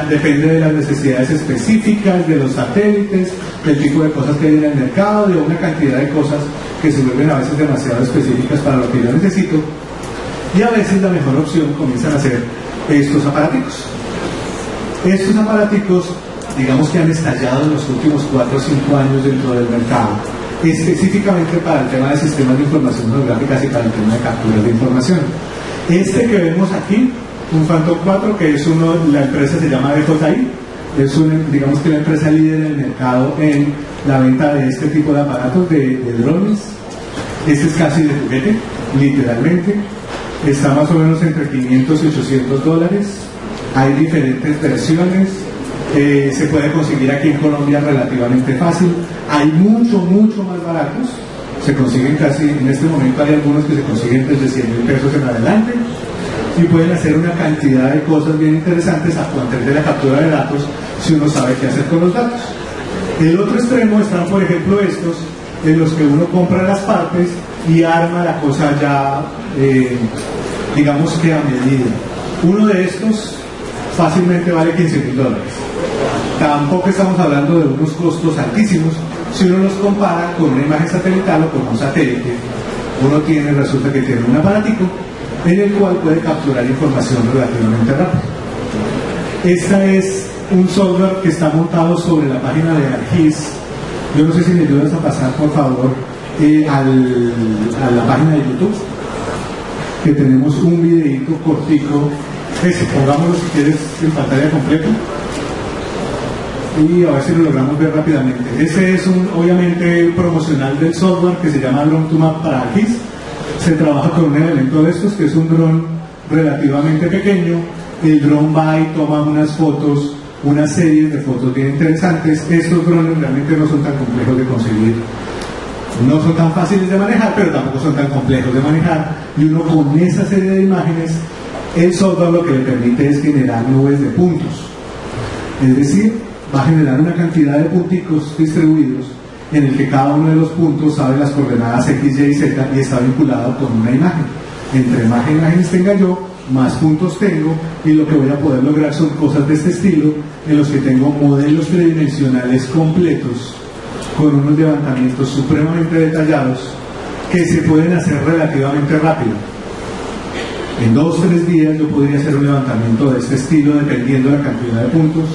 Depende de las necesidades específicas, de los satélites, del tipo de cosas que hay en el mercado, de una cantidad de cosas que se vuelven a veces demasiado específicas para lo que yo necesito. Y a veces la mejor opción comienzan a ser estos aparaticos. Estos aparaticos, digamos que han estallado en los últimos 4 o 5 años dentro del mercado, específicamente para el tema de sistemas de información geográficas y para el tema de capturas de información. Este que vemos aquí, un Phantom 4, que es la empresa se llama DJI, es digamos que la empresa líder en el mercado en la venta de este tipo de aparatos de drones. Este es casi de juguete, literalmente, está más o menos entre 500 y 800 dólares. Hay diferentes versiones, se puede conseguir aquí en Colombia relativamente fácil. Hay mucho más baratos, se consiguen casi, en este momento hay algunos que se consiguen desde 100.000 pesos en adelante, y pueden hacer una cantidad de cosas bien interesantes a partir de la captura de datos, si uno sabe qué hacer con los datos. En el otro extremo están, por ejemplo, estos, en los que uno compra las partes y arma la cosa ya, digamos que a medida. Uno de estos fácilmente vale 15.000 dólares. Tampoco estamos hablando de unos costos altísimos si uno los compara con una imagen satelital o con un satélite. Uno resulta que tiene un aparatico en el cual puede capturar información relativamente rápido. Este es un software que está montado sobre la página de ArcGIS. Yo no sé si me ayudas a pasar, por favor, a la página de YouTube, que tenemos un videito cortico. Pongámoslo si quieres en pantalla completa y a ver si lo logramos ver rápidamente. Ese es obviamente promocional del software que se llama Drone2Map para ArcGIS. Se trabaja con un elemento de estos que es un dron relativamente pequeño. El dron va y toma unas fotos, una serie de fotos bien interesantes. Estos drones realmente no son tan complejos de conseguir, no son tan fáciles de manejar, pero tampoco son tan complejos de manejar, y uno con esa serie de imágenes, el software lo que le permite es generar nubes de puntos, es decir, va a generar una cantidad de punticos distribuidos en el que cada uno de los puntos sabe las coordenadas X, Y, Z y está vinculado con una imagen. Entre más imágenes tenga yo, más puntos tengo, y lo que voy a poder lograr son cosas de este estilo, en los que tengo modelos tridimensionales completos con unos levantamientos supremamente detallados que se pueden hacer relativamente rápido. En 2 o 3 días yo podría hacer un levantamiento de este estilo dependiendo de la cantidad de puntos.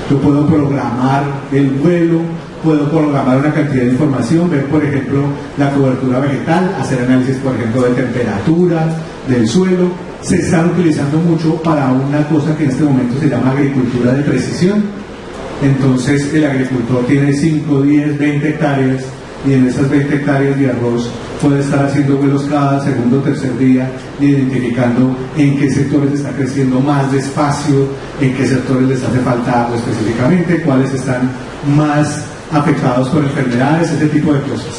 Yo puedo programar el vuelo, puedo programar una cantidad de información, ver por ejemplo la cobertura vegetal, hacer análisis por ejemplo de temperatura, del suelo. Se están utilizando mucho para una cosa que en este momento se llama agricultura de precisión. Entonces el agricultor tiene 5, 10, 20 hectáreas y en esas 20 hectáreas de arroz puede estar haciendo vuelos cada segundo o tercer día, identificando en qué sectores está creciendo más despacio, en qué sectores les hace falta agua específicamente, cuáles están más afectados por enfermedades, ese tipo de cosas.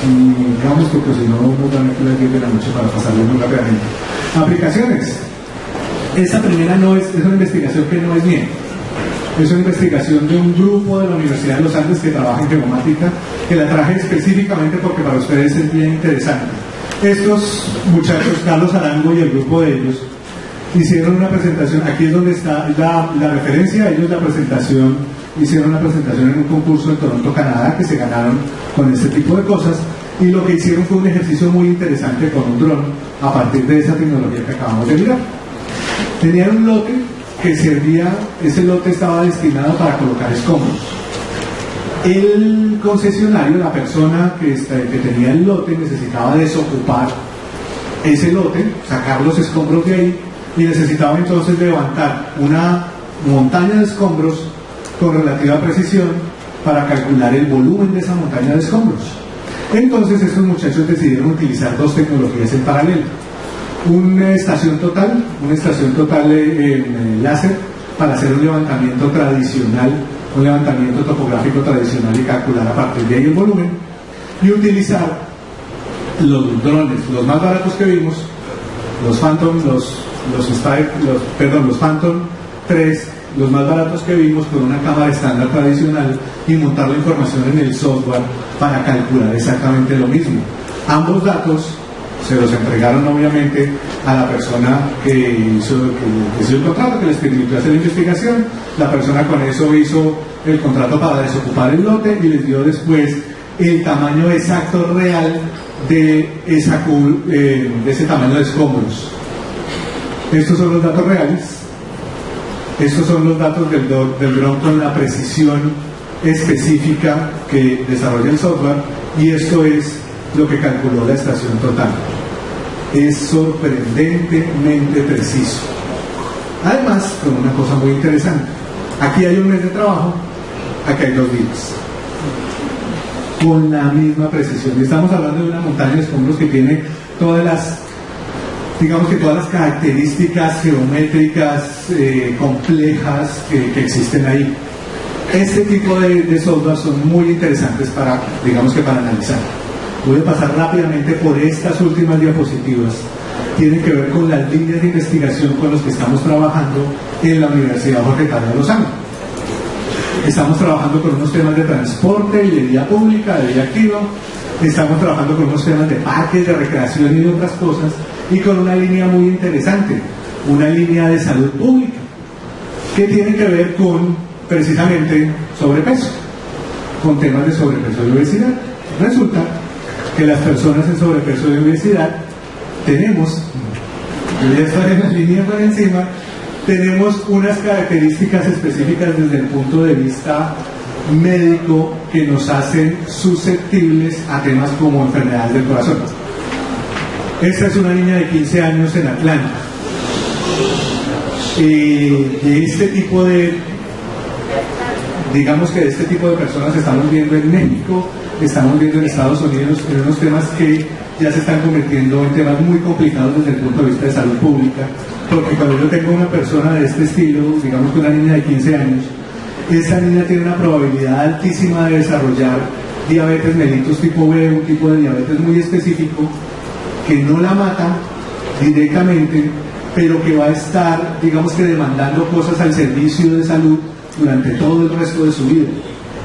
Y digamos, porque si no nos van a quedar bien de la noche para pasarlo muy rápidamente. Aplicaciones. Esta primera no es una investigación que no es mía. Es una investigación de un grupo de la Universidad de los Andes que trabaja en geomática, que la traje específicamente porque para ustedes es bien interesante. Estos muchachos, Carlos Arango y el grupo de ellos, hicieron una presentación, aquí es donde está la referencia, ellos hicieron una presentación en un concurso en Toronto, Canadá, que se ganaron con este tipo de cosas, y lo que hicieron fue un ejercicio muy interesante con un dron a partir de esa tecnología que acabamos de mirar. Tenían un lote que servía, ese lote estaba destinado para colocar escombros. El concesionario, la persona que tenía el lote, necesitaba desocupar ese lote, sacar los escombros de ahí, y necesitaba entonces levantar una montaña de escombros con relativa precisión para calcular el volumen de esa montaña de escombros. Entonces estos muchachos decidieron utilizar dos tecnologías en paralelo: una estación total en láser para hacer un levantamiento tradicional, un levantamiento topográfico tradicional y calcular a partir de ahí el volumen, y utilizar los drones, los más baratos que vimos, los Phantom, los Phantom 3, los más baratos que vimos, con una cámara estándar tradicional, y montar la información en el software para calcular exactamente lo mismo. Ambos datos se los entregaron obviamente a la persona que hizo el contrato, que les permitió hacer la investigación. La persona con eso hizo el contrato para desocupar el lote y les dio después el tamaño exacto real de ese tamaño de escombros. Estos son los datos reales. Estos son los datos del dron con la precisión específica que desarrolla el software, y esto es lo que calculó la estación total. Es sorprendentemente preciso. Además, con una cosa muy interesante: aquí hay un mes de trabajo, aquí hay 2 días, con la misma precisión. Y estamos hablando de una montaña de escombros que tiene todas las características geométricas complejas que existen ahí. Este tipo de software son muy interesantes para analizar. Voy a pasar rápidamente por estas últimas diapositivas. Tienen que ver con las líneas de investigación con las que estamos trabajando en la Universidad Jorge Tadeo Lozano. Estamos trabajando con unos temas de transporte y de vía pública, de vía activa. Estamos trabajando con unos temas de parques, de recreación y de otras cosas, y con una línea muy interesante, una línea de salud pública, que tiene que ver con, precisamente, sobrepeso, con temas de sobrepeso y obesidad. Resulta que las personas en sobrepeso y obesidad tenemos, yo ya estoy en la línea por encima, tenemos unas características específicas desde el punto de vista médico que nos hacen susceptibles a temas como enfermedades del corazón. Esta es una niña de 15 años en Atlanta. De este tipo de personas estamos viendo en México, estamos viendo en Estados Unidos, en unos temas que ya se están convirtiendo en temas muy complicados desde el punto de vista de salud pública, porque cuando yo tengo una persona de este estilo, digamos que una niña de 15 años, esa niña tiene una probabilidad altísima de desarrollar diabetes mellitus tipo B, un tipo de diabetes muy específico, que no la mata directamente, pero que va a estar, demandando cosas al servicio de salud durante todo el resto de su vida.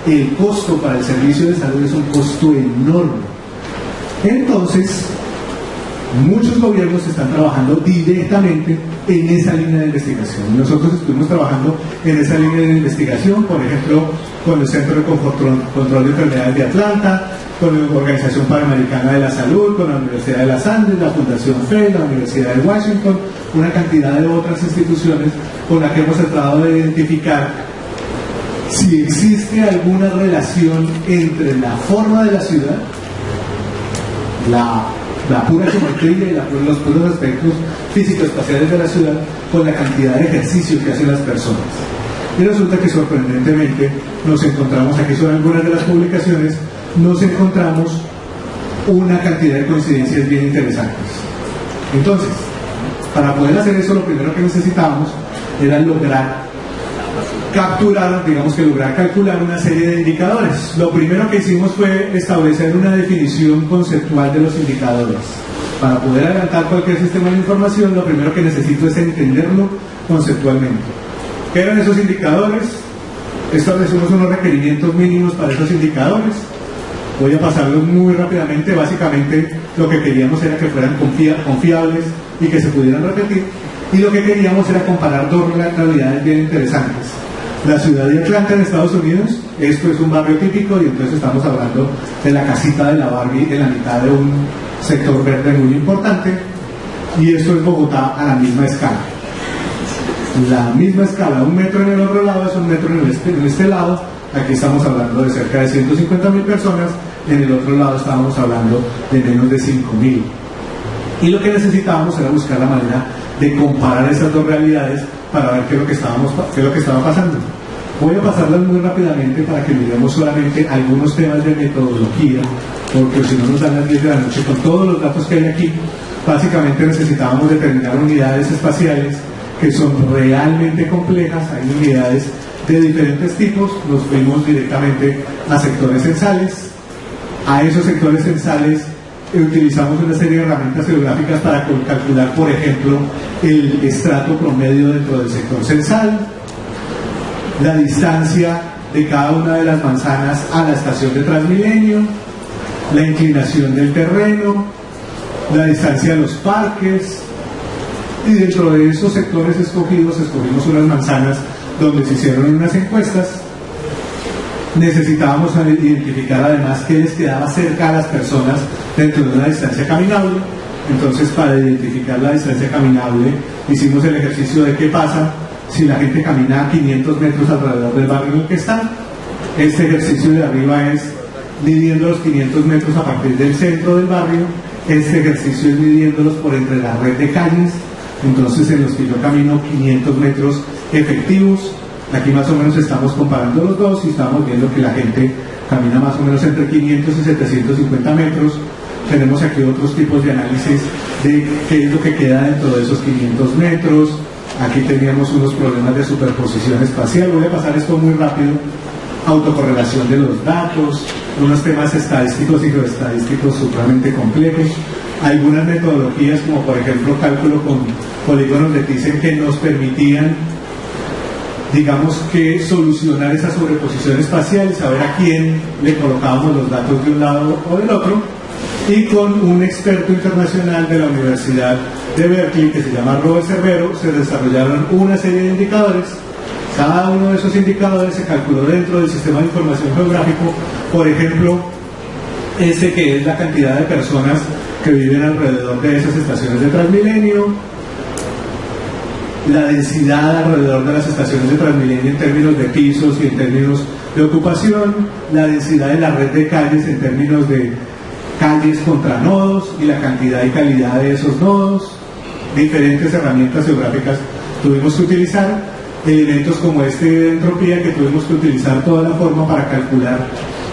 El costo para el servicio de salud es un costo enorme. Entonces, muchos gobiernos están trabajando directamente en esa línea de investigación. Nosotros estuvimos trabajando en esa línea de investigación, por ejemplo, con el Centro de Control de Enfermedades de Atlanta, con la Organización Panamericana de la Salud, con la Universidad de las Andes, la Fundación FED, la Universidad de Washington, una cantidad de otras instituciones con las que hemos tratado de identificar si existe alguna relación entre la forma de la ciudad, la pura geometría y los puros aspectos físico-espaciales de la ciudad, con la cantidad de ejercicio que hacen las personas. Y resulta que sorprendentemente nos encontramos, aquí son algunas de las publicaciones, nos encontramos una cantidad de coincidencias bien interesantes. Entonces, para poder hacer eso, lo primero que necesitábamos era lograr calcular una serie de indicadores. Lo primero que hicimos fue establecer una definición conceptual de los indicadores. Para poder adelantar cualquier sistema de información, lo primero que necesito es entenderlo conceptualmente. ¿Qué eran esos indicadores? Establecimos unos requerimientos mínimos para esos indicadores. Voy a pasarlos muy rápidamente. Básicamente lo que queríamos era que fueran confiables y que se pudieran repetir. Y lo que queríamos era comparar dos realidades bien interesantes. La ciudad de Atlanta en Estados Unidos, esto es un barrio típico y entonces estamos hablando de la casita de la Barbie en la mitad de un sector verde muy importante, y esto es Bogotá a la misma escala. La misma escala, 1 metro en el otro lado es 1 metro en este lado. Aquí estamos hablando de cerca de 150.000 personas, en el otro lado estábamos hablando de menos de 5.000. Y lo que necesitábamos era buscar la manera de comparar esas dos realidades para ver qué es lo que estaba pasando. Voy a pasarlas muy rápidamente para que miremos solamente algunos temas de metodología, porque si no nos dan las 10 de la noche con todos los datos que hay aquí. Básicamente necesitábamos determinar unidades espaciales que son realmente complejas. Hay unidades de diferentes tipos. Nos fuimos directamente a sectores censales. A esos sectores censales utilizamos una serie de herramientas geográficas para calcular, por ejemplo, el estrato promedio dentro del sector censal, la distancia de cada una de las manzanas a la estación de Transmilenio, la inclinación del terreno, la distancia de los parques, y dentro de esos sectores escogimos unas manzanas donde se hicieron unas encuestas. Necesitábamos identificar además qué les quedaba cerca a las personas dentro de una distancia caminable. Entonces, para identificar la distancia caminable, hicimos el ejercicio de qué pasa si la gente camina 500 metros alrededor del barrio en el que está. Este ejercicio de arriba es midiendo los 500 metros a partir del centro del barrio. Este ejercicio es midiéndolos por entre la red de calles, entonces en los que yo camino 500 metros efectivos. Aquí más o menos estamos comparando los dos y estamos viendo que la gente camina más o menos entre 500 y 750 metros. Tenemos aquí otros tipos de análisis de qué es lo que queda dentro de esos 500 metros. Aquí teníamos unos problemas de superposición espacial. Voy a pasar esto muy rápido. Autocorrelación de los datos, unos temas estadísticos y geoestadísticos supremamente complejos. Algunas metodologías, como por ejemplo cálculo con polígonos de Thyssen, que nos permitían, digamos, que solucionar esa sobreposición espacial y saber a quién le colocábamos los datos de un lado o del otro. Y con un experto internacional de la Universidad de Berkeley, que se llama Robert Cerbero, se desarrollaron una serie de indicadores. Cada uno de esos indicadores se calculó dentro del sistema de información geográfico. Por ejemplo, ese que es la cantidad de personas que viven alrededor de esas estaciones de Transmilenio, la densidad alrededor de las estaciones de Transmilenio en términos de pisos y en términos de ocupación, la densidad de la red de calles en términos de calles contra nodos y la cantidad y calidad de esos nodos. Diferentes herramientas geográficas tuvimos que utilizar, elementos como este de entropía, que tuvimos que utilizar toda la forma para calcular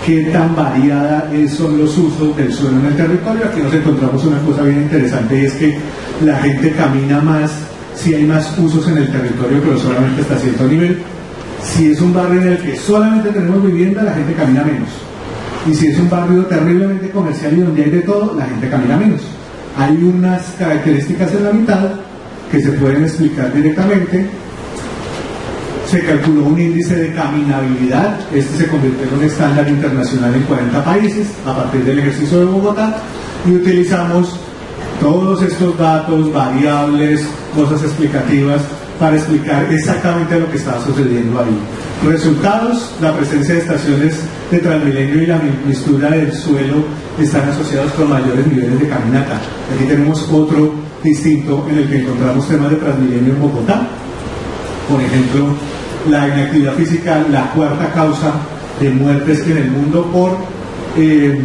qué tan variada son los usos del suelo en el territorio. Aquí nos encontramos una cosa bien interesante, y es que la gente camina más si hay más usos en el territorio, pero solamente hasta cierto nivel. Si es un barrio en el que solamente tenemos vivienda, la gente camina menos. Y si es un barrio terriblemente comercial y donde hay de todo, la gente camina menos. Hay unas características en la mitad que se pueden explicar directamente. Se calculó un índice de caminabilidad. Este se convirtió en un estándar internacional en 40 países a partir del ejercicio de Bogotá, y utilizamos todos estos datos, variables, cosas explicativas, para explicar exactamente lo que estaba sucediendo ahí. Resultados: la presencia de estaciones de Transmilenio y la mixtura del suelo están asociados con mayores niveles de caminata. Aquí tenemos otro distinto en el que encontramos temas de Transmilenio en Bogotá. Por ejemplo, la inactividad física, la cuarta causa de muertes en el mundo por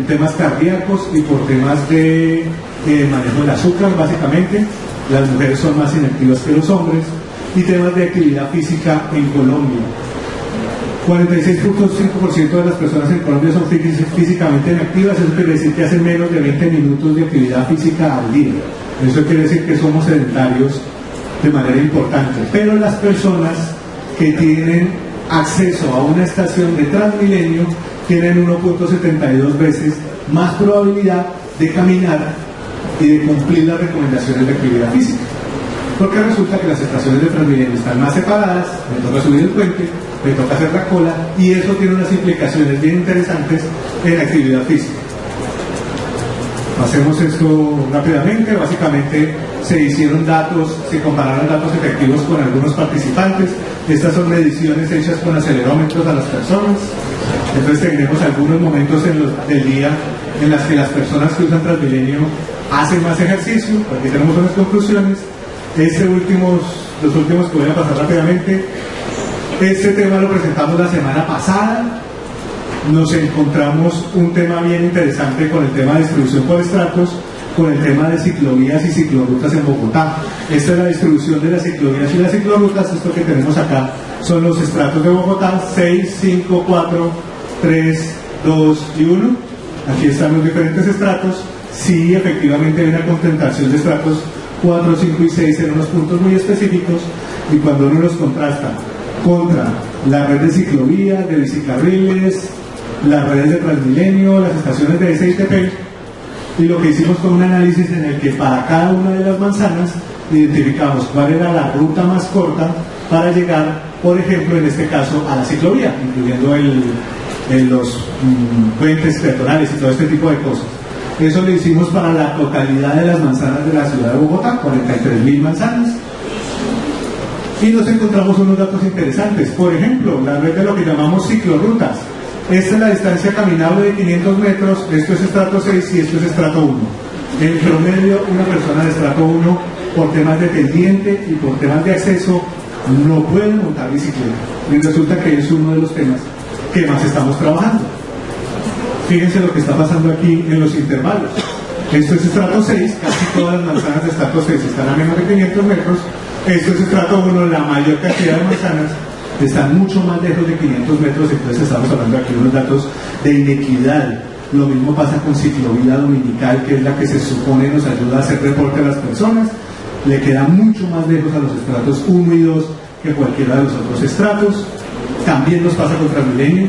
temas cardíacos y por temas de manejo del azúcar. Básicamente, las mujeres son más inactivas que los hombres. Y temas de actividad física en Colombia: 46.5% de las personas en Colombia son físicamente inactivas. Eso quiere decir que hacen menos de 20 minutos de actividad física al día. Eso quiere decir que somos sedentarios de manera importante. Pero las personas que tienen acceso a una estación de Transmilenio tienen 1.72 veces más probabilidad de caminar y de cumplir las recomendaciones de actividad física. Porque resulta que las estaciones de Transmilenio están más separadas, me toca subir el puente, me toca hacer la cola, y eso tiene unas implicaciones bien interesantes en actividad física. Hacemos esto rápidamente. Básicamente se hicieron datos, se compararon datos efectivos con algunos participantes. Estas son mediciones hechas con acelerómetros a las personas. Entonces tenemos algunos momentos del día en las que las personas que usan Transmilenio hacen más ejercicio. Aquí tenemos unas conclusiones. Los últimos que voy a pasar rápidamente. Este tema lo presentamos la semana pasada. Nos encontramos un tema bien interesante con el tema de distribución por estratos, con el tema de ciclovías y ciclorrutas en Bogotá. Esta es la distribución de las ciclovías y las ciclorrutas. Esto que tenemos acá son los estratos de Bogotá: 6, 5, 4, 3, 2 y 1. Aquí están los diferentes estratos. Sí, efectivamente hay una concentración de estratos 4, 5 y 6 en unos puntos muy específicos, y cuando uno los contrasta contra la red de ciclovías, de bicicarriles, las redes de Transmilenio, las estaciones de SITP, y lo que hicimos fue un análisis en el que para cada una de las manzanas identificamos cuál era la ruta más corta para llegar, por ejemplo, en este caso, a la ciclovía, incluyendo los puentes peatonales y todo este tipo de cosas. Eso lo hicimos para la totalidad de las manzanas de la ciudad de Bogotá, 43.000 manzanas. Y nos encontramos unos datos interesantes. Por ejemplo, la red de lo que llamamos ciclorrutas. Esta es la distancia caminable de 500 metros, esto es estrato 6 y esto es estrato 1. En promedio, una persona de estrato 1, por temas de pendiente y por temas de acceso, no puede montar bicicleta. Y resulta que es uno de los temas que más estamos trabajando. Fíjense lo que está pasando aquí en los intervalos. Esto es estrato 6, casi todas las manzanas de estrato 6 están a menos de 500 metros. Esto es estrato 1, la mayor cantidad de manzanas están mucho más lejos de 500 metros, entonces estamos hablando aquí de unos datos de inequidad. Lo mismo pasa con ciclovía dominical, que es la que se supone nos ayuda a hacer reporte a las personas. Le queda mucho más lejos a los estratos 1 y 2 que cualquiera de los otros estratos. También nos pasa con Transmilenio.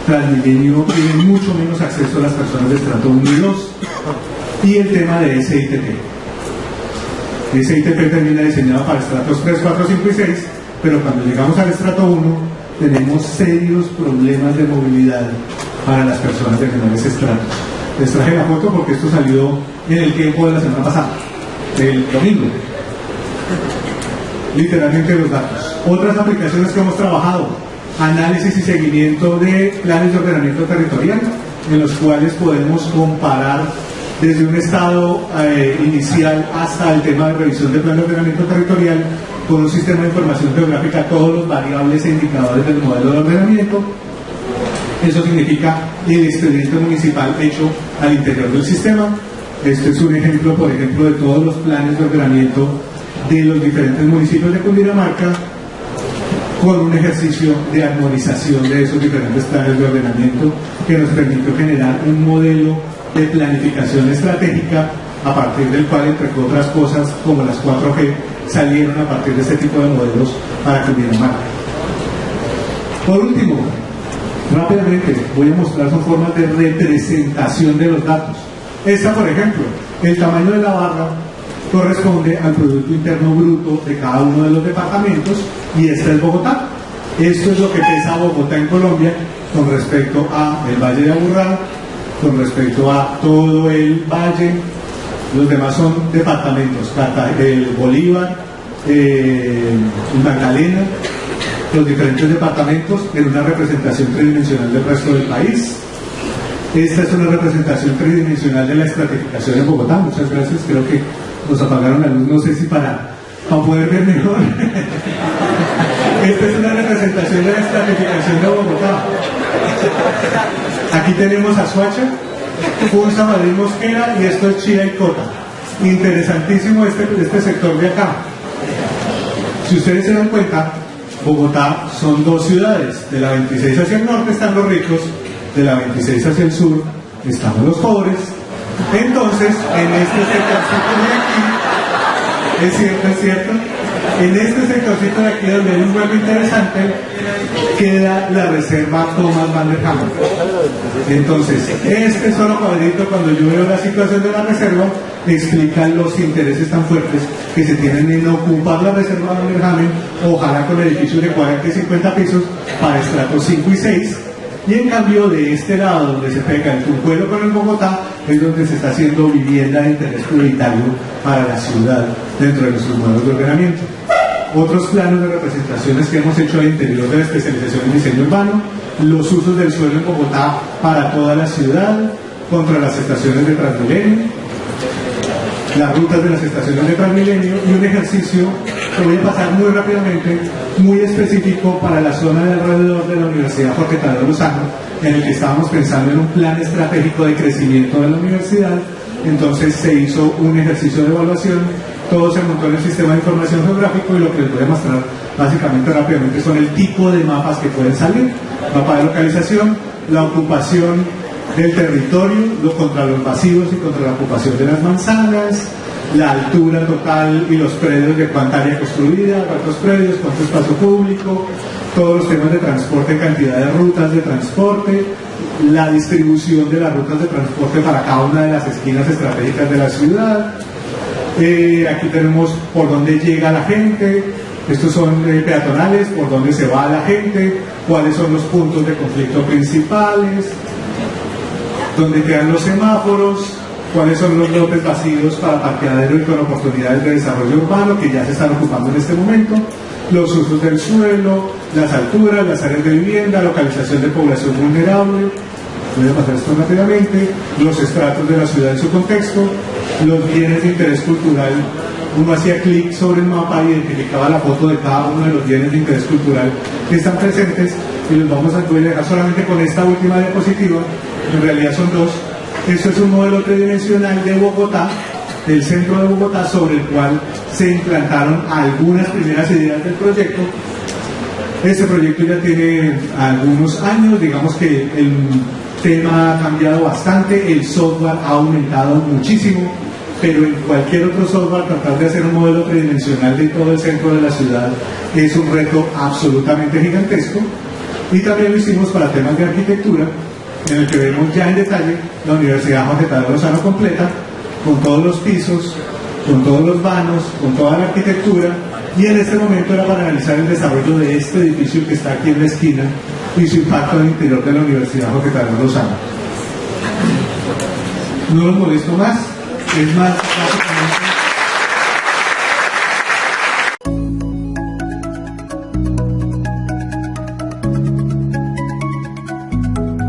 Transmilenio tiene mucho menos acceso a las personas de estrato 1 y 2. Y el tema de SITP. SITP termina diseñado para estratos 3, 4, 5 y 6, pero cuando llegamos al estrato 1 tenemos serios problemas de movilidad para las personas de menores estratos. Les traje la foto porque esto salió en el tiempo de la semana pasada, el domingo. Literalmente los datos. Otras aplicaciones que hemos trabajado: análisis y seguimiento de planes de ordenamiento territorial, en los cuales podemos comparar desde un estado inicial hasta el tema de revisión del plan de ordenamiento territorial con un sistema de información geográfica, todos los variables e indicadores del modelo de ordenamiento. Eso significa el expediente municipal hecho al interior del sistema. Este es un ejemplo, por ejemplo, de todos los planes de ordenamiento de los diferentes municipios de Cundinamarca, con un ejercicio de armonización de esos diferentes planes de ordenamiento que nos permitió generar un modelo de planificación estratégica a partir del cual, entre otras cosas, como las 4G, salieron a partir de este tipo de modelos para Cundinamarca. Por último, rápidamente voy a mostrar son formas de representación de los datos. Esta, por ejemplo, el tamaño de la barra corresponde al Producto Interno Bruto de cada uno de los departamentos, y esta es Bogotá. Esto es lo que pesa Bogotá en Colombia con respecto a el Valle de Aburrá, con respecto a todo el valle. Los demás son departamentos: Bolívar, Magdalena, los diferentes departamentos en una representación tridimensional del resto del país. Esta es una representación tridimensional de la estratificación en Bogotá. Muchas gracias, creo que nos apagaron la luz, no sé si para poder ver mejor. Esta es una representación de la estratificación de Bogotá. Aquí tenemos a Soacha, Funza, Madrid, Mosquera, y esto es Chía y Cota. Interesantísimo este sector de acá. Si ustedes se dan cuenta, Bogotá son dos ciudades. De la 26 hacia el norte están los ricos, de la 26 hacia el sur estamos los pobres. Entonces, en este sector de aquí, es cierto, En este sectorcito de aquí donde hay un hueco interesante queda la reserva Thomas Van der Hamen. Entonces, este solo cuadrito, cuando yo veo la situación de la reserva, explica los intereses tan fuertes que se tienen en ocupar la reserva Van der Hamen, ojalá con edificios de 40 y 50 pisos para estratos 5 y 6. Y en cambio de este lado, donde se pega el Tunjuelo con el Bogotá, es donde se está haciendo vivienda de interés prioritario para la ciudad dentro de nuestros modelos de ordenamiento. Otros planos de representaciones que hemos hecho al interior de la especialización en diseño urbano, los usos del suelo en Bogotá para toda la ciudad, contra las estaciones de Transmilenio, las rutas de las estaciones de Transmilenio y un ejercicio que voy a pasar muy rápidamente, muy específico para la zona de alrededor de la Universidad Jorge Tadeo Lozano, en el que estábamos pensando en un plan estratégico de crecimiento de la universidad. Entonces se hizo un ejercicio de evaluación, todo se montó en el sistema de información geográfico y lo que les voy a mostrar básicamente rápidamente son el tipo de mapas que pueden salir. Mapa de localización, la ocupación del territorio, contra los pasivos y contra la ocupación de las manzanas, la altura total y los predios de cuánta área construida, cuántos predios, cuánto espacio público, todos los temas de transporte, cantidad de rutas de transporte, la distribución de las rutas de transporte para cada una de las esquinas estratégicas de la ciudad. Aquí tenemos por dónde llega la gente, estos son peatonales, por dónde se va la gente, cuáles son los puntos de conflicto principales, dónde quedan los semáforos, cuáles son los lotes vacíos para parqueadero y con oportunidades de desarrollo urbano que ya se están ocupando en este momento, los usos del suelo, las alturas, las áreas de vivienda, localización de población vulnerable. Voy a pasar esto rápidamente, los estratos de la ciudad en su contexto, los bienes de interés cultural. Uno hacía clic sobre el mapa y identificaba la foto de cada uno de los bienes de interés cultural que están presentes y los vamos a dejar solamente con esta última diapositiva. En realidad son dos. Esto es un modelo tridimensional de Bogotá, del centro de Bogotá, sobre el cual se implantaron algunas primeras ideas del proyecto. Este proyecto ya tiene algunos años, digamos que el tema ha cambiado bastante, el software ha aumentado muchísimo, pero en cualquier otro software tratar de hacer un modelo tridimensional de todo el centro de la ciudad es un reto absolutamente gigantesco. Y también lo hicimos para temas de arquitectura, en el que vemos ya en detalle la Universidad Jorge Tadeo Lozano completa, con todos los pisos, con todos los vanos, con toda la arquitectura, y en este momento era para analizar el desarrollo de este edificio que está aquí en la esquina y su impacto en el interior de la Universidad Jorge Tadeo Lozano. No los molesto más, es más